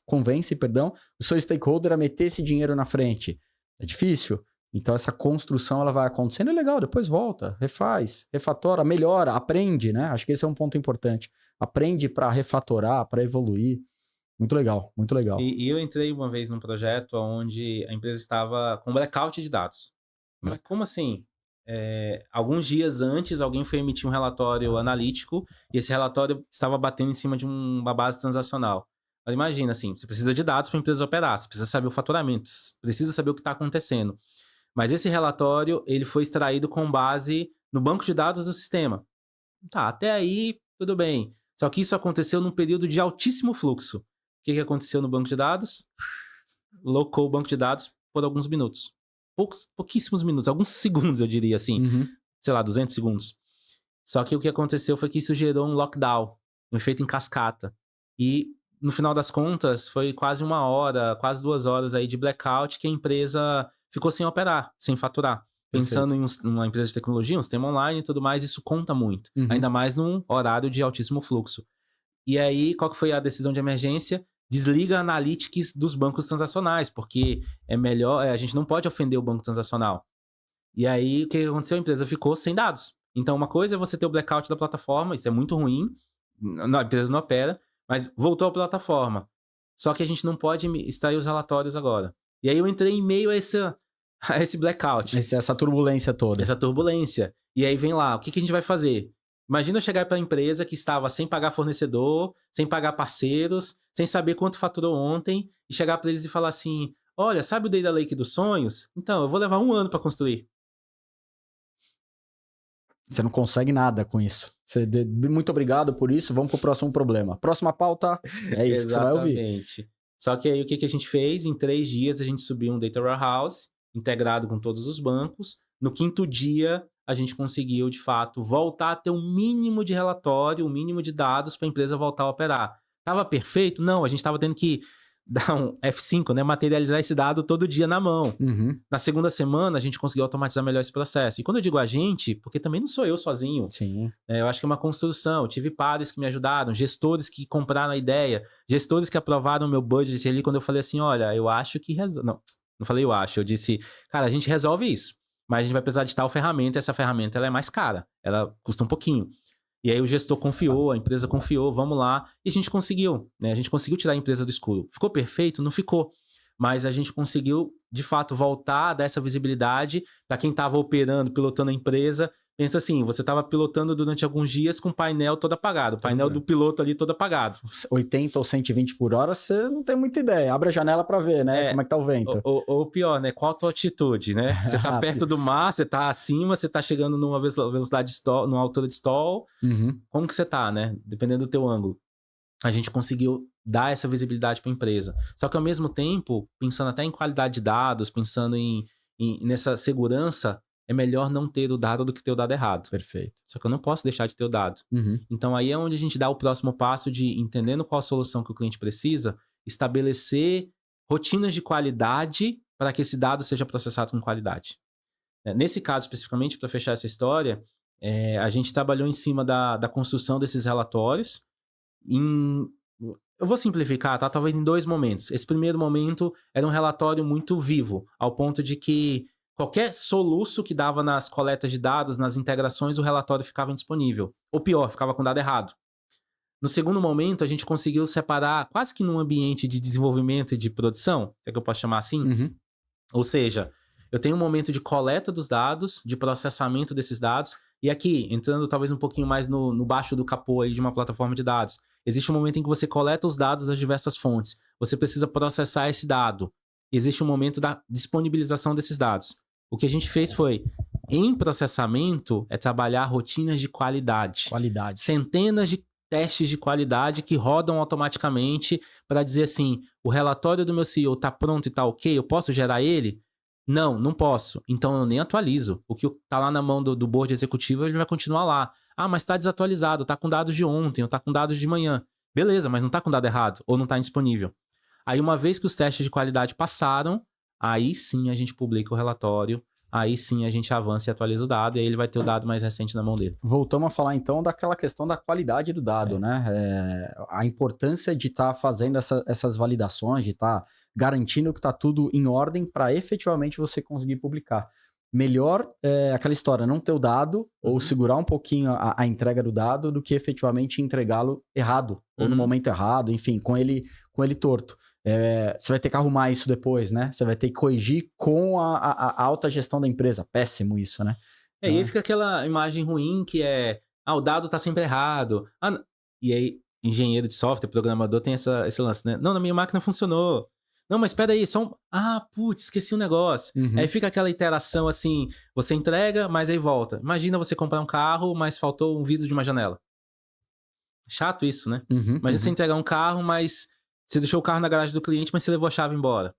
convence, o seu stakeholder a meter esse dinheiro na frente? É difícil. Então essa construção ela vai acontecendo, é legal, depois volta, refaz, refatora, melhora, aprende, né? Acho que esse é um ponto importante. Aprende para refatorar, para evoluir. Muito legal, muito legal. E eu entrei uma vez num projeto onde a empresa estava com blackout de dados. Mas como assim? Alguns dias antes, alguém foi emitir um relatório analítico e esse relatório estava batendo em cima de uma base transacional. Mas imagina, assim, você precisa de dados para a empresa operar, você precisa saber o faturamento, precisa saber o que está acontecendo. Mas esse relatório, ele foi extraído com base no banco de dados do sistema. Tá, até aí, tudo bem. Só que isso aconteceu num período de altíssimo fluxo. O que aconteceu no banco de dados? Locou o banco de dados por alguns minutos. Pouquíssimos minutos, alguns segundos, eu diria assim. Uhum. Sei lá, 200 segundos. Só que o que aconteceu foi que isso gerou um lockdown, um efeito em cascata. E, no final das contas, foi quase 1 hora, quase 2 horas aí de blackout que a empresa ficou sem operar, sem faturar. Pensando em uma empresa de tecnologia, um sistema online e tudo mais, isso conta muito. Uhum. Ainda mais num horário de altíssimo fluxo. E aí, qual que foi a decisão de emergência? Desliga a analytics dos bancos transacionais, porque é melhor, a gente não pode ofender o banco transacional. E aí, o que aconteceu? A empresa ficou sem dados. Então, uma coisa é você ter o blackout da plataforma, isso é muito ruim, a empresa não opera, mas voltou à plataforma. Só que a gente não pode extrair os relatórios agora. E aí eu entrei em meio a esse blackout. Essa turbulência toda. Essa turbulência. E aí vem lá, o que a gente vai fazer? Imagina eu chegar para a empresa que estava sem pagar fornecedor, sem pagar parceiros, sem saber quanto faturou ontem, e chegar para eles e falar assim, olha, sabe o Data Lake dos sonhos? Então, eu vou levar 1 ano para construir. Você não consegue nada com isso. Muito obrigado por isso, vamos pro próximo problema. Próxima pauta, é isso que você vai ouvir. Exatamente. Só que aí o que a gente fez? Em 3 dias a gente subiu um Data Warehouse, integrado com todos os bancos. No 5º dia, a gente conseguiu, de fato, voltar a ter um mínimo de relatório, um mínimo de dados para a empresa voltar a operar. Tava perfeito? Não, a gente estava tendo que dar um F5, né? Materializar esse dado todo dia na mão. Uhum. Na 2ª semana, a gente conseguiu automatizar melhor esse processo. E quando eu digo a gente, porque também não sou eu sozinho. Sim. Eu acho que é uma construção. Eu tive pares que me ajudaram, gestores que compraram a ideia, gestores que aprovaram o meu budget ali quando eu falei assim, olha, eu acho que... Não falei eu acho, eu disse, cara, a gente resolve isso, mas a gente vai precisar de tal ferramenta, essa ferramenta ela é mais cara, ela custa um pouquinho. E aí o gestor confiou, a empresa confiou, vamos lá, e a gente conseguiu, né? A gente conseguiu tirar a empresa do escuro. Ficou perfeito? Não ficou. Mas a gente conseguiu, de fato, voltar a dar essa visibilidade para quem estava operando, pilotando a empresa. Pensa assim, você estava pilotando durante alguns dias com o painel todo apagado, o painel do piloto ali todo apagado. 80 ou 120 por hora, você não tem muita ideia. Abre a janela para ver, né? Como é que tá o vento. Ou pior, né? Qual a tua atitude, né? Você tá perto do mar, você tá acima, você tá chegando numa velocidade stall, numa altura de stall. Uhum. Como que você tá, né? Dependendo do teu ângulo. A gente conseguiu dar essa visibilidade para a empresa. Só que ao mesmo tempo, pensando até em qualidade de dados, pensando nessa segurança, é melhor não ter o dado do que ter o dado errado. Perfeito. Só que eu não posso deixar de ter o dado. Uhum. Então aí é onde a gente dá o próximo passo de, entendendo qual a solução que o cliente precisa, estabelecer rotinas de qualidade para que esse dado seja processado com qualidade. Nesse caso, especificamente, para fechar essa história, a gente trabalhou em cima da construção desses relatórios. Eu vou simplificar, tá? Talvez em 2 momentos. Esse primeiro momento era um relatório muito vivo, ao ponto de que qualquer soluço que dava nas coletas de dados, nas integrações, o relatório ficava indisponível. Ou pior, ficava com dado errado. No segundo momento, a gente conseguiu separar, quase que num ambiente de desenvolvimento e de produção, se é que eu posso chamar assim, Ou seja, eu tenho um momento de coleta dos dados, de processamento desses dados, e aqui, entrando talvez um pouquinho mais no baixo do capô aí de uma plataforma de dados, existe um momento em que você coleta os dados das diversas fontes, você precisa processar esse dado. Existe um momento da disponibilização desses dados. O que a gente fez foi, em processamento, é trabalhar rotinas de qualidade. Qualidade. Centenas de testes de qualidade que rodam automaticamente para dizer assim, o relatório do meu CEO está pronto e está ok, eu posso gerar ele? Não, não posso. Então eu nem atualizo. O que está lá na mão do board executivo, ele vai continuar lá. Ah, mas está desatualizado, está com dados de ontem, ou está com dados de manhã. Beleza, mas não está com dado errado, ou não está disponível. Aí uma vez que os testes de qualidade passaram, aí sim a gente publica o relatório, aí sim a gente avança e atualiza o dado, e aí ele vai ter o dado mais recente na mão dele. Voltamos a falar então daquela questão da qualidade do dado, né? A importância de estar fazendo essas validações, de estar garantindo que está tudo em ordem para efetivamente você conseguir publicar. Melhor aquela história, não ter o dado ou segurar um pouquinho a entrega do dado do que efetivamente entregá-lo errado, ou no momento errado, enfim, com ele torto. Você vai ter que arrumar isso depois, né? Você vai ter que corrigir com a alta gestão da empresa. Péssimo isso, né? E aí fica aquela imagem ruim que é, o dado tá sempre errado. E aí, engenheiro de software, programador, tem esse lance, né? Não, na minha máquina funcionou. Não, mas espera aí, só um... putz, esqueci um negócio. Aí fica aquela interação assim, você entrega, mas aí volta. Imagina você comprar um carro, mas faltou um vidro de uma janela. Chato isso, né? Imagina você entregar um carro, mas você deixou o carro na garagem do cliente, mas você levou a chave embora.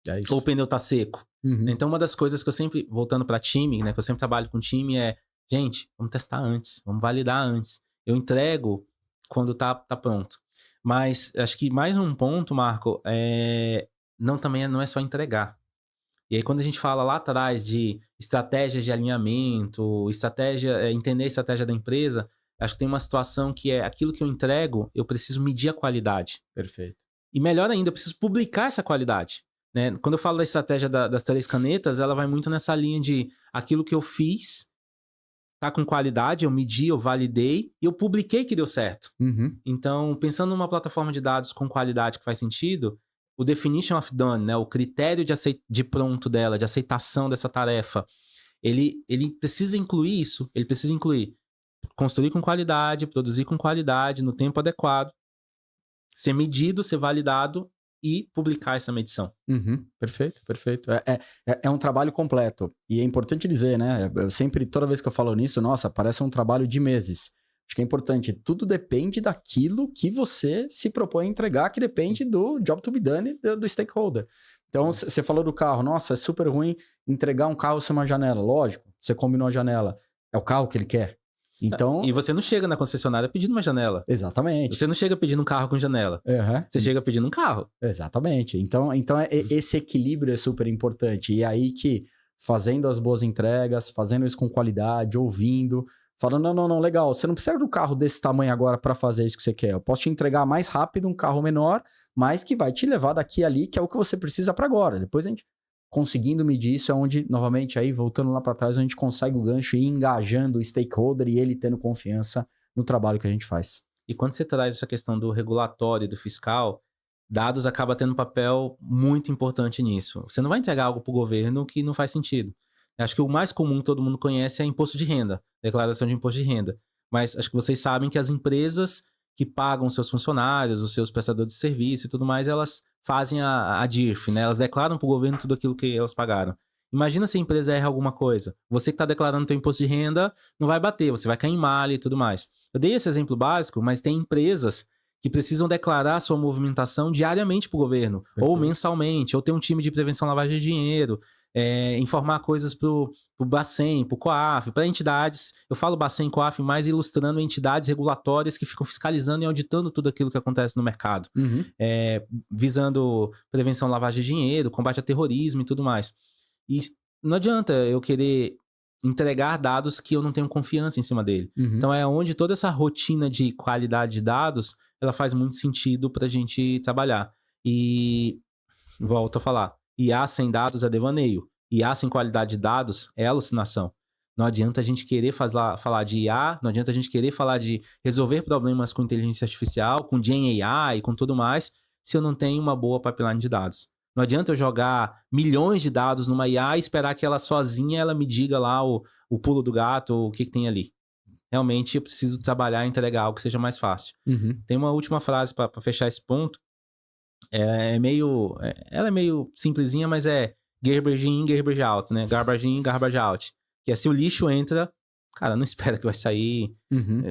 É isso. Ou o pneu tá seco. Então, uma das coisas que eu sempre, voltando para time, né, que eu sempre trabalho com time é, gente, vamos testar antes, vamos validar antes. Eu entrego quando tá pronto. Mas acho que mais um ponto, Marco, não é só entregar. E aí, quando a gente fala lá atrás de estratégias de alinhamento, entender a estratégia da empresa, acho que tem uma situação que é aquilo que eu entrego, eu preciso medir a qualidade. Perfeito. E melhor ainda, eu preciso publicar essa qualidade. Né? Quando eu falo da estratégia das 3 canetas, ela vai muito nessa linha de aquilo que eu fiz tá com qualidade, eu medi, eu validei e eu publiquei que deu certo. Então, pensando numa plataforma de dados com qualidade que faz sentido, o definition of done, né? O critério de pronto dela, de aceitação dessa tarefa, ele precisa incluir isso, ele precisa incluir construir com qualidade, produzir com qualidade, no tempo adequado, ser medido, ser validado e publicar essa medição. Perfeito, perfeito. É um trabalho completo. E é importante dizer, né? Eu sempre, toda vez que eu falo nisso, nossa, parece um trabalho de meses. Acho que é importante. Tudo depende daquilo que você se propõe a entregar, que depende do job to be done do stakeholder. Então, você falou do carro. Nossa, é super ruim entregar um carro sem uma janela. Lógico, você combinou a janela. É o carro que ele quer. Então... E você não chega na concessionária pedindo uma janela. Exatamente. Você não chega pedindo um carro com janela. Você chega pedindo um carro. Exatamente. Então esse equilíbrio é super importante. E é aí que, fazendo as boas entregas, fazendo isso com qualidade, ouvindo, falando, não, legal, você não precisa do carro desse tamanho agora para fazer isso que você quer. Eu posso te entregar mais rápido um carro menor, mas que vai te levar daqui a ali, que é o que você precisa para agora. Depois a gente... Conseguindo medir isso é onde, novamente, aí voltando lá para trás, a gente consegue o gancho e ir engajando o stakeholder e ele tendo confiança no trabalho que a gente faz. E quando você traz essa questão do regulatório e do fiscal, dados acaba tendo um papel muito importante nisso. Você não vai entregar algo para o governo que não faz sentido. Acho que o mais comum que todo mundo conhece é imposto de renda, declaração de imposto de renda. Mas acho que vocês sabem que as empresas que pagam seus funcionários, os seus prestadores de serviço e tudo mais, elas fazem a DIRF, né? Elas declaram para o governo tudo aquilo que elas pagaram. Imagina se a empresa erra alguma coisa. Você que está declarando seu imposto de renda não vai bater, você vai cair em malha e tudo mais. Eu dei esse exemplo básico, mas tem empresas que precisam declarar sua movimentação diariamente para o governo, ou mensalmente, ou ter um time de prevenção à lavagem de dinheiro, informar coisas para o Bacen, para o COAF, para entidades. Eu falo Bacen e COAF mais ilustrando entidades regulatórias que ficam fiscalizando e auditando tudo aquilo que acontece no mercado, visando prevenção à lavagem de dinheiro, combate a terrorismo e tudo mais. E não adianta eu querer entregar dados que eu não tenho confiança em cima dele. Então é onde toda essa rotina de qualidade de dados, ela faz muito sentido para a gente trabalhar. E volto a falar, IA sem dados é devaneio. IA sem qualidade de dados é alucinação. Não adianta a gente querer falar de IA, não adianta a gente querer falar de resolver problemas com inteligência artificial, com Gen AI e com tudo mais, se eu não tenho uma boa pipeline de dados. Não adianta eu jogar milhões de dados numa IA e esperar que ela sozinha ela me diga lá o pulo do gato ou o que tem ali. Realmente eu preciso trabalhar e entregar algo que seja mais fácil. Uhum. Tem uma última frase para fechar esse ponto. Ela é meio simplesinha, mas é garbage in, garbage out, né? Garbage in, garbage out. Que é se o lixo entra, cara, não espera que vai sair, Uhum.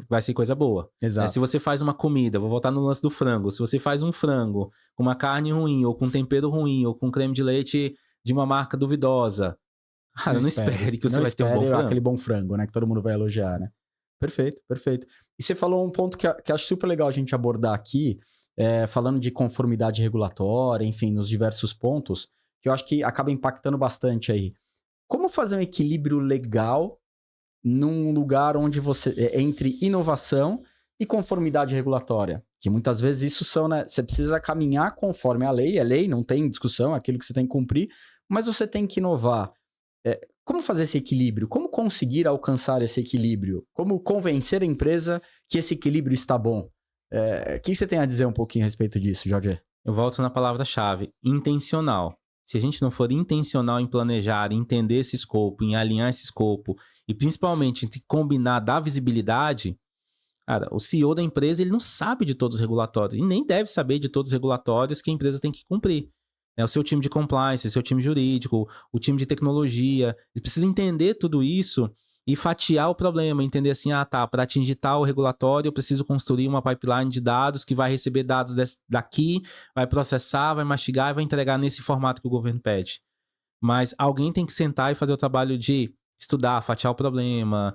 vai ser coisa boa. Exato. Se você faz uma comida, vou voltar no lance do frango. Se você faz um frango com uma carne ruim, ou com tempero ruim, ou com creme de leite de uma marca duvidosa, cara, não espere que você vai ter um bom frango. Aquele bom frango, né? Que todo mundo vai elogiar, né? Perfeito, perfeito. E você falou um ponto que acho super legal a gente abordar aqui, falando de conformidade regulatória, enfim, nos diversos pontos, que eu acho que acaba impactando bastante aí. Como fazer um equilíbrio legal num lugar onde entre inovação e conformidade regulatória? Que muitas vezes isso são, né? Você precisa caminhar conforme a lei, é lei, não tem discussão, é aquilo que você tem que cumprir, mas você tem que inovar. Como fazer esse equilíbrio? Como conseguir alcançar esse equilíbrio? Como convencer a empresa que esse equilíbrio está bom? O que você tem a dizer um pouquinho a respeito disso, Jorge? Eu volto na palavra-chave, intencional. Se a gente não for intencional em planejar, em entender esse escopo, em alinhar esse escopo, e principalmente em combinar, dar visibilidade, cara, o CEO da empresa ele não sabe de todos os regulatórios, e nem deve saber de todos os regulatórios que a empresa tem que cumprir. O seu time de compliance, o seu time jurídico, o time de tecnologia, ele precisa entender tudo isso e fatiar o problema, entender assim, para atingir tal regulatório, eu preciso construir uma pipeline de dados que vai receber dados daqui, vai processar, vai mastigar e vai entregar nesse formato que o governo pede. Mas alguém tem que sentar e fazer o trabalho de estudar, fatiar o problema,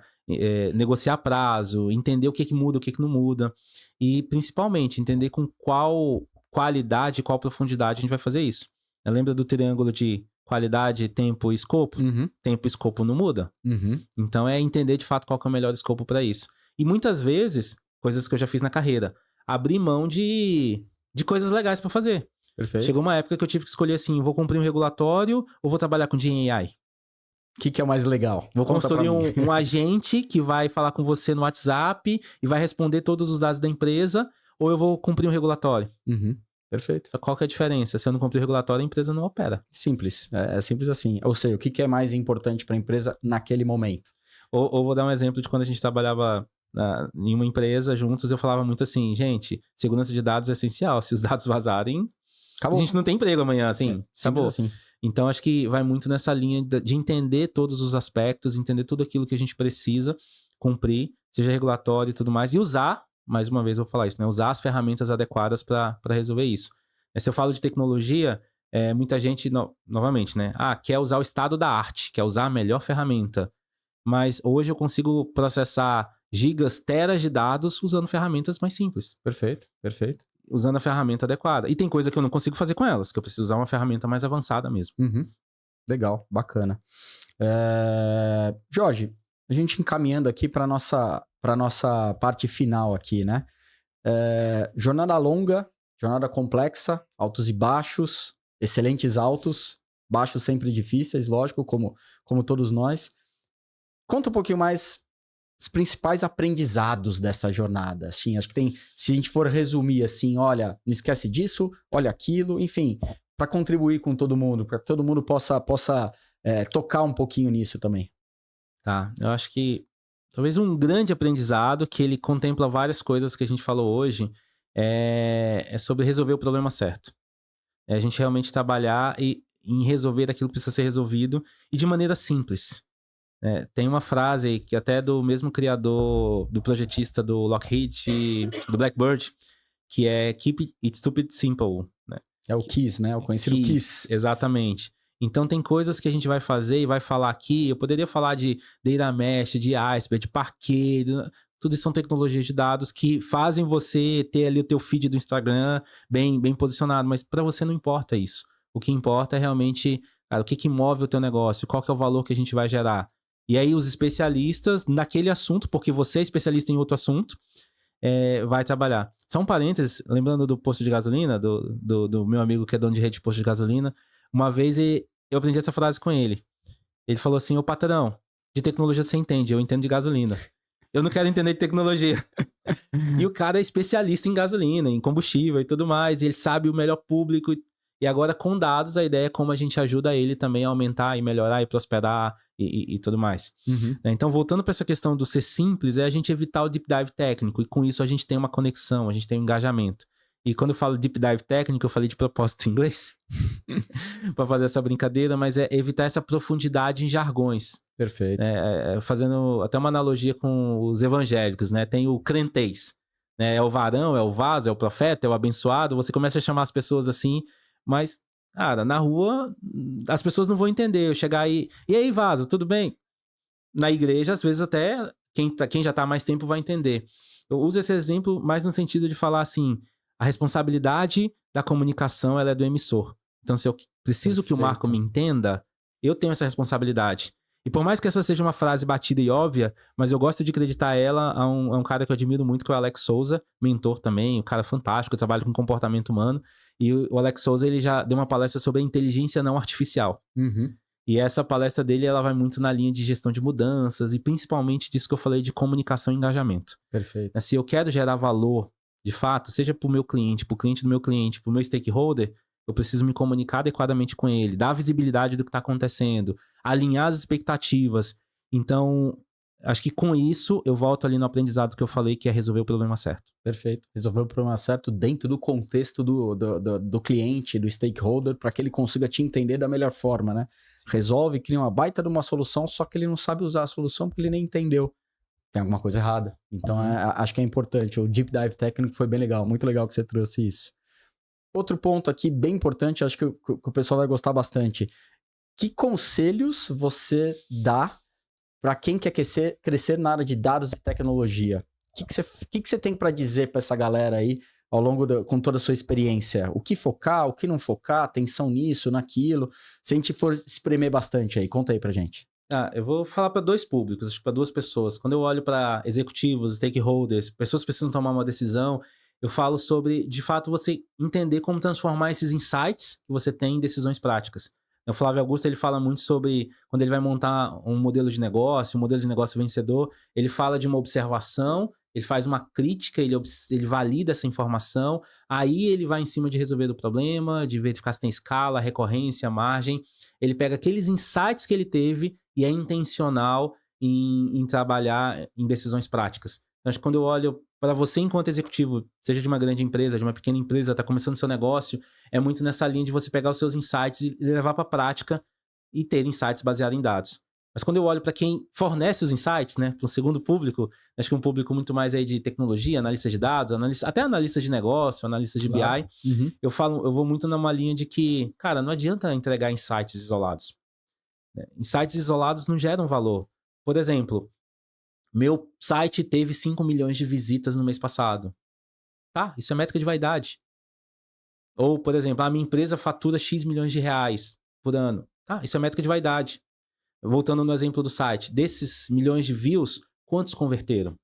negociar prazo, entender o que muda, o que não muda. E, principalmente, entender com qual qualidade, qual profundidade a gente vai fazer isso. Lembra do triângulo de qualidade, tempo e escopo? Uhum. Tempo e escopo não muda. Uhum. Então, é entender de fato qual que é o melhor escopo para isso. E muitas vezes, coisas que eu já fiz na carreira, abrir mão de coisas legais para fazer. Perfeito. Chegou uma época que eu tive que escolher assim, vou cumprir um regulatório ou vou trabalhar com GenAI? O que é o mais legal? Vou construir um agente que vai falar com você no WhatsApp e vai responder todos os dados da empresa, ou eu vou cumprir um regulatório? Uhum. Perfeito. Qual que é a diferença? Se eu não cumprir o regulatório, a empresa não opera. Simples. É simples assim. Ou seja, o que é mais importante para a empresa naquele momento? Ou vou dar um exemplo de quando a gente trabalhava em uma empresa juntos, eu falava muito assim, gente, segurança de dados é essencial. Se os dados vazarem, acabou. A gente não tem emprego amanhã, assim, acabou. Assim. Então, acho que vai muito nessa linha de entender todos os aspectos, entender tudo aquilo que a gente precisa cumprir, seja regulatório e tudo mais, e usar, mais uma vez eu vou falar isso, né? Usar as ferramentas adequadas para resolver isso. Se eu falo de tecnologia, muita gente, novamente, né? Quer usar o estado da arte, quer usar a melhor ferramenta. Mas hoje eu consigo processar gigas, teras de dados usando ferramentas mais simples. Perfeito, perfeito. Usando a ferramenta adequada. E tem coisa que eu não consigo fazer com elas, que eu preciso usar uma ferramenta mais avançada mesmo. Uhum. Legal, bacana. Jorge, a gente encaminhando aqui para nossa parte final aqui, né? Jornada longa, jornada complexa, altos e baixos, excelentes altos, baixos sempre difíceis, lógico, como todos nós. Conta um pouquinho mais os principais aprendizados dessa jornada. Assim, acho que se a gente for resumir assim, olha, não esquece disso, olha aquilo, enfim, para contribuir com todo mundo, para que todo mundo possa tocar um pouquinho nisso também. Tá, eu acho que talvez um grande aprendizado que ele contempla várias coisas que a gente falou hoje é sobre resolver o problema certo. A gente realmente trabalhar em resolver aquilo que precisa ser resolvido e de maneira simples. Tem uma frase que até do mesmo criador, do projetista do Lockheed, do Blackbird, que é Keep It Stupid Simple. Né? É o KISS, né? O conhecido KISS. Exatamente. Então tem coisas que a gente vai fazer e vai falar aqui. Eu poderia falar de Data Mesh, de Iceberg, de Parquet, tudo isso são tecnologias de dados que fazem você ter ali o teu feed do Instagram bem posicionado, mas para você não importa isso. O que importa é realmente, cara, o que move o teu negócio, qual que é o valor que a gente vai gerar. E aí os especialistas naquele assunto, porque você é especialista em outro assunto, vai trabalhar. Só um parênteses, lembrando do posto de gasolina, do meu amigo que é dono de rede de posto de gasolina, uma vez eu aprendi essa frase com ele. Ele falou assim, ô patrão, de tecnologia você entende, eu entendo de gasolina. Eu não quero entender de tecnologia. E o cara é especialista em gasolina, em combustível e tudo mais, e ele sabe o melhor público. E agora, com dados, a ideia é como a gente ajuda ele também a aumentar e melhorar e prosperar e tudo mais. Uhum. Então, voltando para essa questão do ser simples, é a gente evitar o deep dive técnico. E com isso, a gente tem uma conexão, a gente tem um engajamento. E quando eu falo deep dive técnico, eu falei de propósito em inglês, para fazer essa brincadeira, mas é evitar essa profundidade em jargões. Perfeito. Fazendo até uma analogia com os evangélicos, né? Tem o crentez, né? É o varão, é o vaso, é o profeta, é o abençoado. Você começa a chamar as pessoas assim, mas, cara, na rua, as pessoas não vão entender. Eu chegar aí, e aí, vaso, tudo bem? Na igreja, às vezes até quem já tá há mais tempo vai entender. Eu uso esse exemplo mais no sentido de falar assim, a responsabilidade da comunicação, ela é do emissor. Então, se eu preciso que o Marco me entenda, eu tenho essa responsabilidade. E por mais que essa seja uma frase batida e óbvia, mas eu gosto de acreditar ela a um cara que eu admiro muito, que é o Alex Souza, mentor também, um cara fantástico, trabalha com comportamento humano. E o Alex Souza, ele já deu uma palestra sobre a inteligência não artificial. Uhum. E essa palestra dele, ela vai muito na linha de gestão de mudanças e principalmente disso que eu falei de comunicação e engajamento. Perfeito. Se eu quero gerar valor, de fato, seja para o meu cliente, para o cliente do meu cliente, para o meu stakeholder, eu preciso me comunicar adequadamente com ele, dar visibilidade do que está acontecendo, alinhar as expectativas. Então, acho que com isso eu volto ali no aprendizado que eu falei, que é resolver o problema certo. Perfeito. Resolver o problema certo dentro do contexto do cliente, do stakeholder, para que ele consiga te entender da melhor forma, né? Sim. Resolve, cria uma baita de uma solução, só que ele não sabe usar a solução porque ele nem entendeu. Tem alguma coisa errada. Então, acho que é importante. O deep dive técnico foi bem legal. Muito legal que você trouxe isso. Outro ponto aqui bem importante, acho que o pessoal vai gostar bastante. Que conselhos você dá para quem quer crescer na área de dados e tecnologia? O que você tem para dizer para essa galera aí, ao longo com toda a sua experiência? O que focar, o que não focar, atenção nisso, naquilo? Se a gente for espremer bastante aí, conta aí pra gente. Eu vou falar para dois públicos, acho que para duas pessoas. Quando eu olho para executivos, stakeholders, pessoas que precisam tomar uma decisão, eu falo sobre, de fato, você entender como transformar esses insights que você tem em decisões práticas. O Flávio Augusto, ele fala muito sobre, quando ele vai montar um modelo de negócio vencedor, ele fala de uma observação, ele faz uma crítica, ele valida essa informação, aí ele vai em cima de resolver o problema, de verificar se tem escala, recorrência, margem. Ele pega aqueles insights que ele teve e é intencional em trabalhar em decisões práticas. Então, acho que quando eu olho para você enquanto executivo, seja de uma grande empresa, de uma pequena empresa, está começando seu negócio, é muito nessa linha de você pegar os seus insights e levar para a prática e ter insights baseados em dados. Mas quando eu olho para quem fornece os insights, né, para o segundo público, acho que um público muito mais aí de tecnologia, analista de dados, até analista de negócio, analista de Claro. BI, Uhum. eu vou muito numa linha de que, cara, não adianta entregar insights isolados. Insights isolados não geram valor. Por exemplo, meu site teve 5 milhões de visitas no mês passado. Tá, isso é métrica de vaidade. Ou, por exemplo, a minha empresa fatura X milhões de reais por ano. Tá, isso é métrica de vaidade. Voltando no exemplo do site, desses milhões de views, quantos converteram?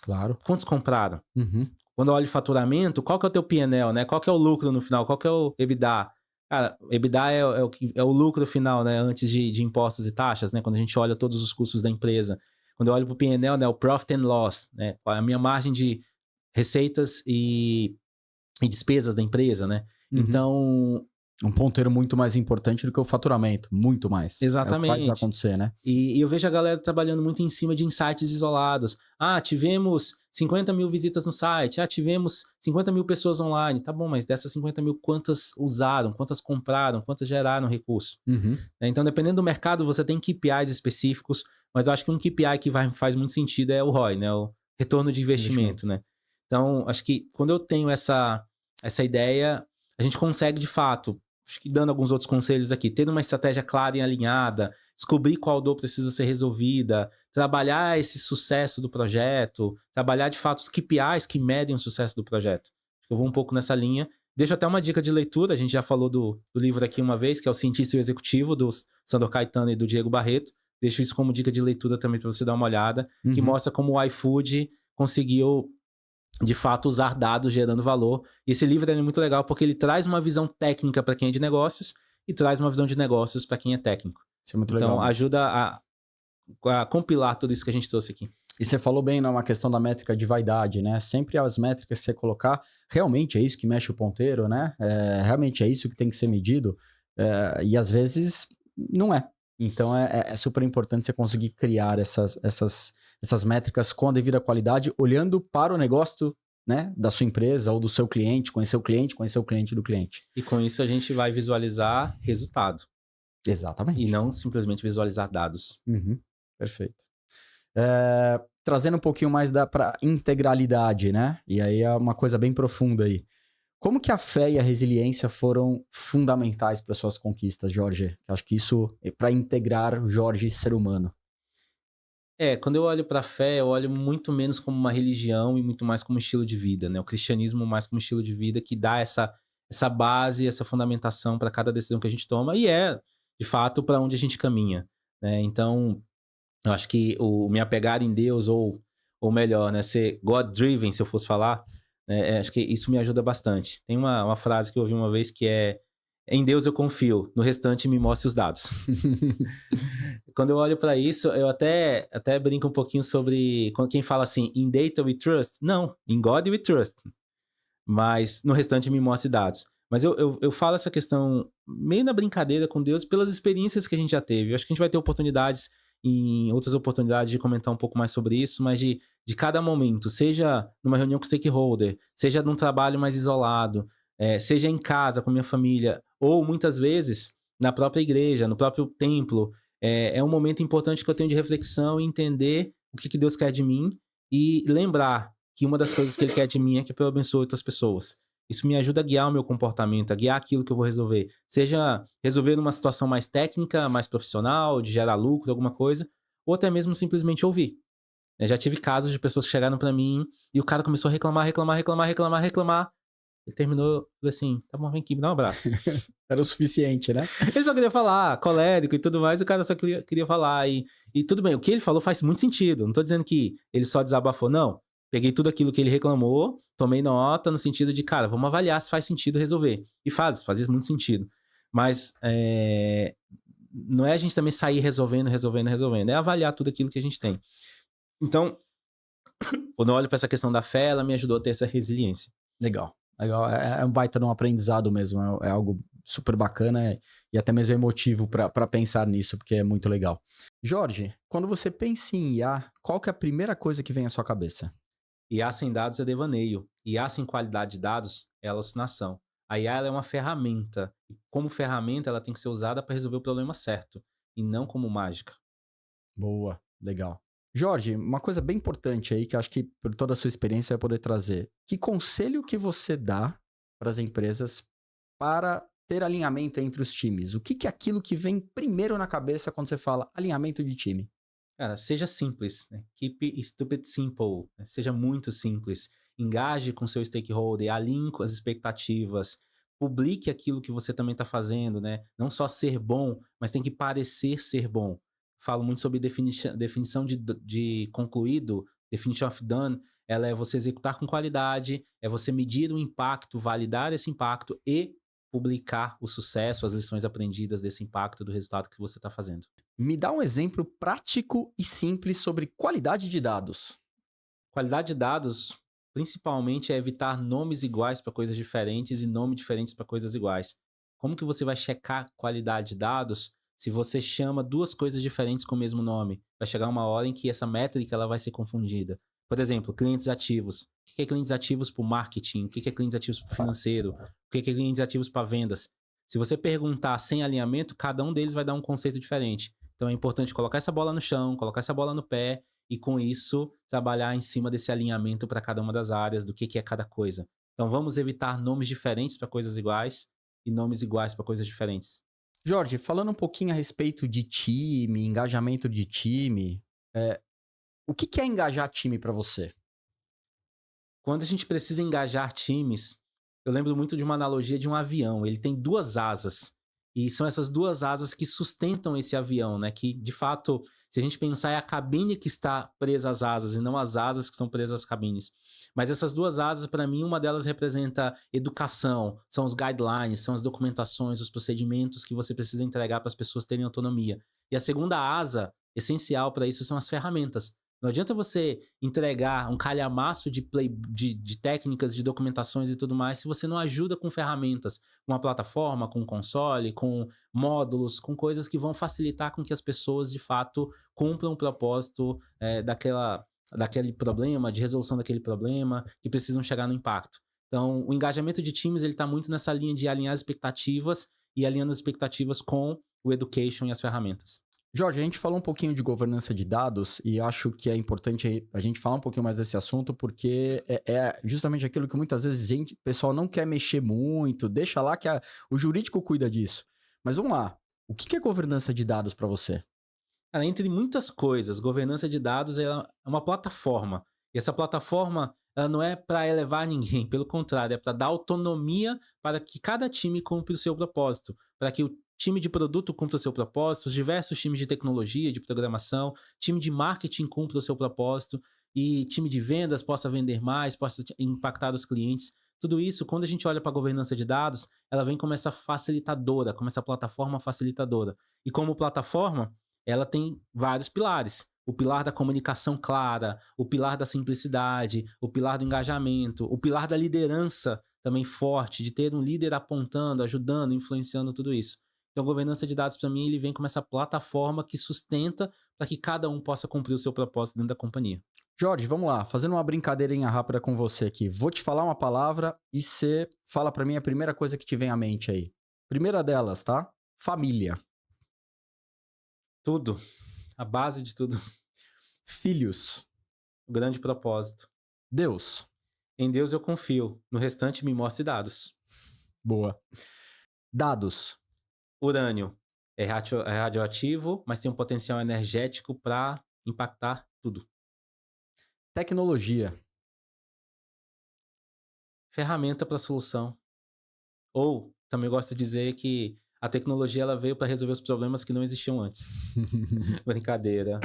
Claro. Quantos compraram? Uhum. Quando eu olho faturamento, qual que é o teu P&L, né? Qual que é o lucro no final? Qual que é o EBITDA? Cara, EBITDA é o lucro final, né? Antes de impostos e taxas, né? Quando a gente olha todos os custos da empresa. Quando eu olho para o P&L, né? O Profit and Loss, né? Qual é a minha margem de receitas e despesas da empresa, né? Uhum. Então... Um ponteiro muito mais importante do que o faturamento. Muito mais. Exatamente. É o que faz acontecer, né? E eu vejo a galera trabalhando muito em cima de insights isolados. Tivemos 50 mil visitas no site. Tivemos 50 mil pessoas online. Tá bom, mas dessas 50 mil, quantas usaram? Quantas compraram? Quantas geraram recurso? Uhum. Então, dependendo do mercado, você tem KPIs específicos, mas eu acho que um KPI que faz muito sentido é o ROI, né? O retorno de investimento, né? Então, acho que quando eu tenho essa ideia, a gente consegue, de fato, acho que dando alguns outros conselhos aqui, ter uma estratégia clara e alinhada, descobrir qual dor precisa ser resolvida, trabalhar esse sucesso do projeto, trabalhar de fato os KPIs que medem o sucesso do projeto. Eu vou um pouco nessa linha. Deixo até uma dica de leitura, a gente já falou do livro aqui uma vez, que é O Cientista e o Executivo, do Sandor Caetano e do Diego Barreto. Deixo isso como dica de leitura também para você dar uma olhada, que mostra como o iFood conseguiu de fato usar dados gerando valor. E esse livro é muito legal porque ele traz uma visão técnica para quem é de negócios e traz uma visão de negócios para quem é técnico. Isso é muito então, legal. Ajuda a compilar tudo isso que a gente trouxe aqui. E você falou bem, numa questão da métrica de vaidade, né? Sempre as métricas que você colocar, realmente é isso que mexe o ponteiro, né? Realmente é isso que tem que ser medido. E às vezes não é. Então é super importante você conseguir criar essas métricas com a devida qualidade, olhando para o negócio, né, da sua empresa ou do seu cliente, conhecer o cliente do cliente. E com isso a gente vai visualizar resultado. Exatamente. E não simplesmente visualizar dados. Uhum, perfeito. Trazendo um pouquinho mais para integralidade, né? E aí é uma coisa bem profunda aí. Como que a fé e a resiliência foram fundamentais para suas conquistas, Jorge? Acho que isso é para integrar o Jorge ser humano. Quando eu olho para a fé, eu olho muito menos como uma religião e muito mais como um estilo de vida, né? O cristianismo mais como um estilo de vida que dá essa base, essa fundamentação para cada decisão que a gente toma e de fato, para onde a gente caminha, né? Então, eu acho que o me apegar em Deus ou melhor, né, ser God-driven, se eu fosse falar, né, acho que isso me ajuda bastante. Tem uma frase que eu ouvi uma vez que é: em Deus eu confio, no restante me mostre os dados. Quando eu olho para isso, eu até brinco um pouquinho sobre quem fala assim, in data we trust. Não, in God we trust. Mas no restante me mostre dados. Mas eu falo essa questão meio na brincadeira com Deus pelas experiências que a gente já teve. Eu acho que a gente vai ter oportunidades, em outras oportunidades, de comentar um pouco mais sobre isso, mas de cada momento, seja numa reunião com stakeholder, seja num trabalho mais isolado, seja em casa com minha família, ou muitas vezes na própria igreja, no próprio templo, é um momento importante que eu tenho de reflexão e entender o que Deus quer de mim e lembrar que uma das coisas que ele quer de mim é que eu abençoe outras pessoas. Isso me ajuda a guiar o meu comportamento, a guiar aquilo que eu vou resolver. Seja resolver numa situação mais técnica, mais profissional, de gerar lucro, alguma coisa, ou até mesmo simplesmente ouvir. Eu já tive casos de pessoas que chegaram pra mim e o cara começou a reclamar. Ele terminou, falei assim, tá bom, vem aqui, me dá um abraço. Era o suficiente, né? Ele só queria falar, colérico e tudo mais, o cara só queria falar. E tudo bem, o que ele falou faz muito sentido. Não tô dizendo que ele só desabafou, não. Peguei tudo aquilo que ele reclamou, tomei nota no sentido de, cara, vamos avaliar se faz sentido resolver. E fazia muito sentido. Mas não é a gente também sair resolvendo, é avaliar tudo aquilo que a gente tem. Então, quando eu olho para essa questão da fé, ela me ajudou a ter essa resiliência. Legal. É um baita de um aprendizado mesmo. É algo super bacana e até mesmo emotivo para pensar nisso, porque é muito legal. Jorge, quando você pensa em IA, qual que é a primeira coisa que vem à sua cabeça? IA sem dados é devaneio. IA sem qualidade de dados é alucinação. A IA ela é uma ferramenta. E como ferramenta, ela tem que ser usada para resolver o problema certo. E não como mágica. Boa, legal. Jorge, uma coisa bem importante aí que eu acho que por toda a sua experiência vai poder trazer. Que conselho que você dá para as empresas para ter alinhamento entre os times? O que é aquilo que vem primeiro na cabeça quando você fala alinhamento de time? Cara, seja simples, né? Keep it stupid simple, né? Seja muito simples. Engaje com seu stakeholder, alinhe com as expectativas, publique aquilo que você também está fazendo, né? Não só ser bom, mas tem que parecer ser bom. Falo muito sobre definição de concluído, definition of done. Ela é você executar com qualidade, é você medir o impacto, validar esse impacto e publicar o sucesso, as lições aprendidas desse impacto do resultado que você está fazendo. Me dá um exemplo prático e simples sobre qualidade de dados. Qualidade de dados, principalmente, é evitar nomes iguais para coisas diferentes e nomes diferentes para coisas iguais. Como que você vai checar qualidade de dados se você chama duas coisas diferentes com o mesmo nome? Vai chegar uma hora em que essa métrica ela vai ser confundida. Por exemplo, clientes ativos. O que é clientes ativos para o marketing? O que é clientes ativos para o financeiro? O que é clientes ativos para vendas? Se você perguntar sem alinhamento, cada um deles vai dar um conceito diferente. Então é importante colocar essa bola no chão, colocar essa bola no pé e com isso trabalhar em cima desse alinhamento para cada uma das áreas, do que é cada coisa. Então vamos evitar nomes diferentes para coisas iguais e nomes iguais para coisas diferentes. Jorge, falando um pouquinho a respeito de time, engajamento de time, o que é engajar time para você? Quando a gente precisa engajar times, eu lembro muito de uma analogia de um avião. Ele tem duas asas. E são essas duas asas que sustentam esse avião, né? Que, de fato, se a gente pensar, é a cabine que está presa às asas e não as asas que estão presas às cabines. Mas essas duas asas, para mim, uma delas representa educação, são os guidelines, são as documentações, os procedimentos que você precisa entregar para as pessoas terem autonomia. E a segunda asa essencial para isso são as ferramentas. Não adianta você entregar um calhamaço de técnicas, de documentações e tudo mais, se você não ajuda com ferramentas, com uma plataforma, com um console, com módulos, com coisas que vão facilitar com que as pessoas, de fato, cumpram o propósito daquele problema, de resolução daquele problema, que precisam chegar no impacto. Então, o engajamento de times ele está muito nessa linha de alinhar as expectativas e alinhando as expectativas com o education e as ferramentas. Jorge, a gente falou um pouquinho de governança de dados e acho que é importante a gente falar um pouquinho mais desse assunto porque é justamente aquilo que muitas vezes o pessoal não quer mexer muito, deixa lá que o jurídico cuida disso. Mas vamos lá, o que é governança de dados para você? Cara, entre muitas coisas, governança de dados é uma plataforma. E essa plataforma ela não é para elevar ninguém, pelo contrário, é para dar autonomia para que cada time cumpra o seu propósito, para que o time de produto cumpra o seu propósito, os diversos times de tecnologia, de programação, time de marketing cumpra o seu propósito e time de vendas possa vender mais, possa impactar os clientes. Tudo isso, quando a gente olha para a governança de dados, ela vem como essa facilitadora, como essa plataforma facilitadora. E como plataforma, ela tem vários pilares. O pilar da comunicação clara, o pilar da simplicidade, o pilar do engajamento, o pilar da liderança também forte, de ter um líder apontando, ajudando, influenciando tudo isso. Então, a governança de dados, para mim, ele vem como essa plataforma que sustenta para que cada um possa cumprir o seu propósito dentro da companhia. Jorge, vamos lá, fazendo uma brincadeirinha rápida com você aqui. Vou te falar uma palavra e você fala para mim a primeira coisa que te vem à mente aí. Primeira delas, tá? Família. Tudo. A base de tudo. Filhos. O grande propósito. Deus. Em Deus eu confio. No restante me mostre dados. Boa. Dados. Urânio. É radioativo, mas tem um potencial energético para impactar tudo. Tecnologia. Ferramenta para solução. Ou, também gosto de dizer que a tecnologia ela veio para resolver os problemas que não existiam antes. Brincadeira.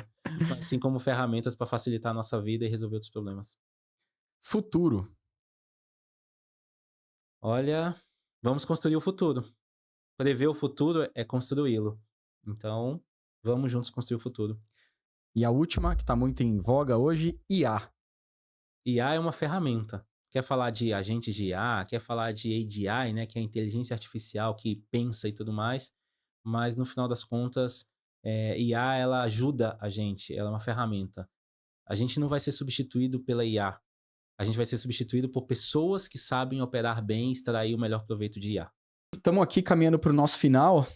Mas, assim como ferramentas para facilitar a nossa vida e resolver outros problemas. Futuro. Olha, vamos construir o futuro. Prever o futuro é construí-lo. Então, vamos juntos construir o futuro. E a última, que está muito em voga hoje, IA. IA é uma ferramenta. Quer falar de agentes de IA, quer falar de AGI, né, que é a inteligência artificial que pensa e tudo mais, mas no final das contas, IA ela ajuda a gente, ela é uma ferramenta. A gente não vai ser substituído pela IA. A gente vai ser substituído por pessoas que sabem operar bem e extrair o melhor proveito de IA. Estamos aqui caminhando para o nosso final.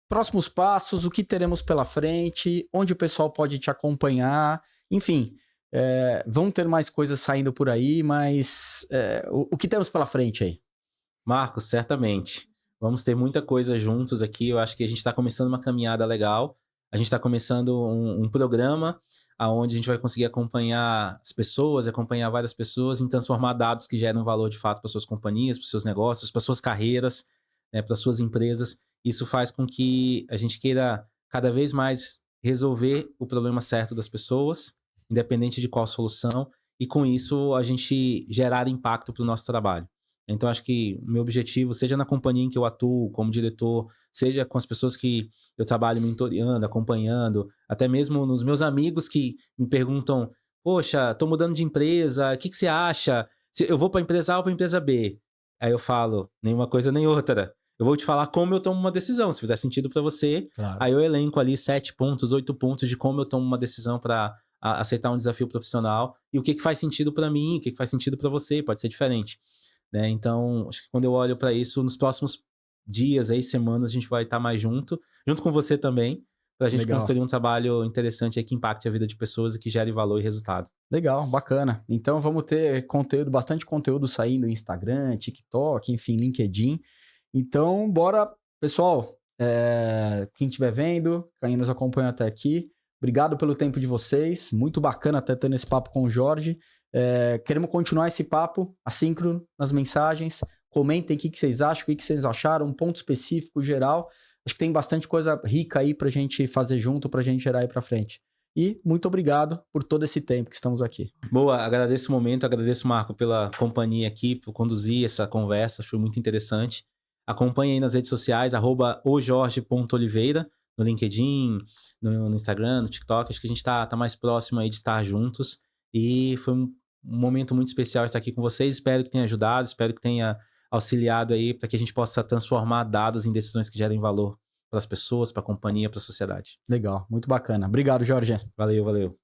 Próximos passos, o que teremos pela frente, onde o pessoal pode te acompanhar, enfim, vão ter mais coisas saindo por aí, mas o que temos pela frente aí? Marcos, certamente. Vamos ter muita coisa juntos aqui. Eu acho que a gente está começando uma caminhada legal. A gente está começando um programa onde a gente vai conseguir acompanhar as pessoas, acompanhar várias pessoas, em transformar dados que geram valor de fato para suas companhias, para os seus negócios, para suas carreiras, né, para suas empresas. Isso faz com que a gente queira cada vez mais resolver o problema certo das pessoas, independente de qual solução, e com isso a gente gerar impacto para o nosso trabalho. Então, acho que o meu objetivo, seja na companhia em que eu atuo como diretor, seja com as pessoas que eu trabalho mentoreando, acompanhando, até mesmo nos meus amigos que me perguntam, poxa, tô mudando de empresa, o que você acha? Eu vou para a empresa A ou para a empresa B? Aí eu falo, nenhuma coisa nem outra. Eu vou te falar como eu tomo uma decisão, se fizer sentido para você. Claro. Aí eu elenco ali 7 pontos, 8 pontos de como eu tomo uma decisão para aceitar um desafio profissional e o que faz sentido para mim, o que faz sentido para você, pode ser diferente. Né? Então, acho que quando eu olho para isso, nos próximos dias, aí, semanas, a gente vai estar mais junto com você também, para a gente construir um trabalho interessante aí que impacte a vida de pessoas e que gere valor e resultado. Legal, bacana. Então vamos ter conteúdo, bastante conteúdo saindo no Instagram, TikTok, enfim, LinkedIn. Então, bora, pessoal, quem estiver vendo, quem nos acompanha até aqui, obrigado pelo tempo de vocês, muito bacana até tendo esse papo com o Jorge. Queremos continuar esse papo assíncrono nas mensagens. Comentem o que vocês acham, o que vocês acharam, um ponto específico, geral. Acho que tem bastante coisa rica aí pra gente fazer junto, pra gente gerar aí pra frente. E muito obrigado por todo esse tempo que estamos aqui. Boa, agradeço o momento, agradeço, Marco, pela companhia aqui, por conduzir essa conversa, foi muito interessante. Acompanhe aí nas redes sociais, @ojorge.oliveira, no LinkedIn, no Instagram, no TikTok. Acho que a gente tá mais próximo aí de estar juntos. E foi um momento muito especial estar aqui com vocês. Espero que tenha ajudado, espero que tenha auxiliado aí para que a gente possa transformar dados em decisões que gerem valor para as pessoas, para a companhia, para a sociedade. Legal, muito bacana. Obrigado, Jorge. Valeu, valeu.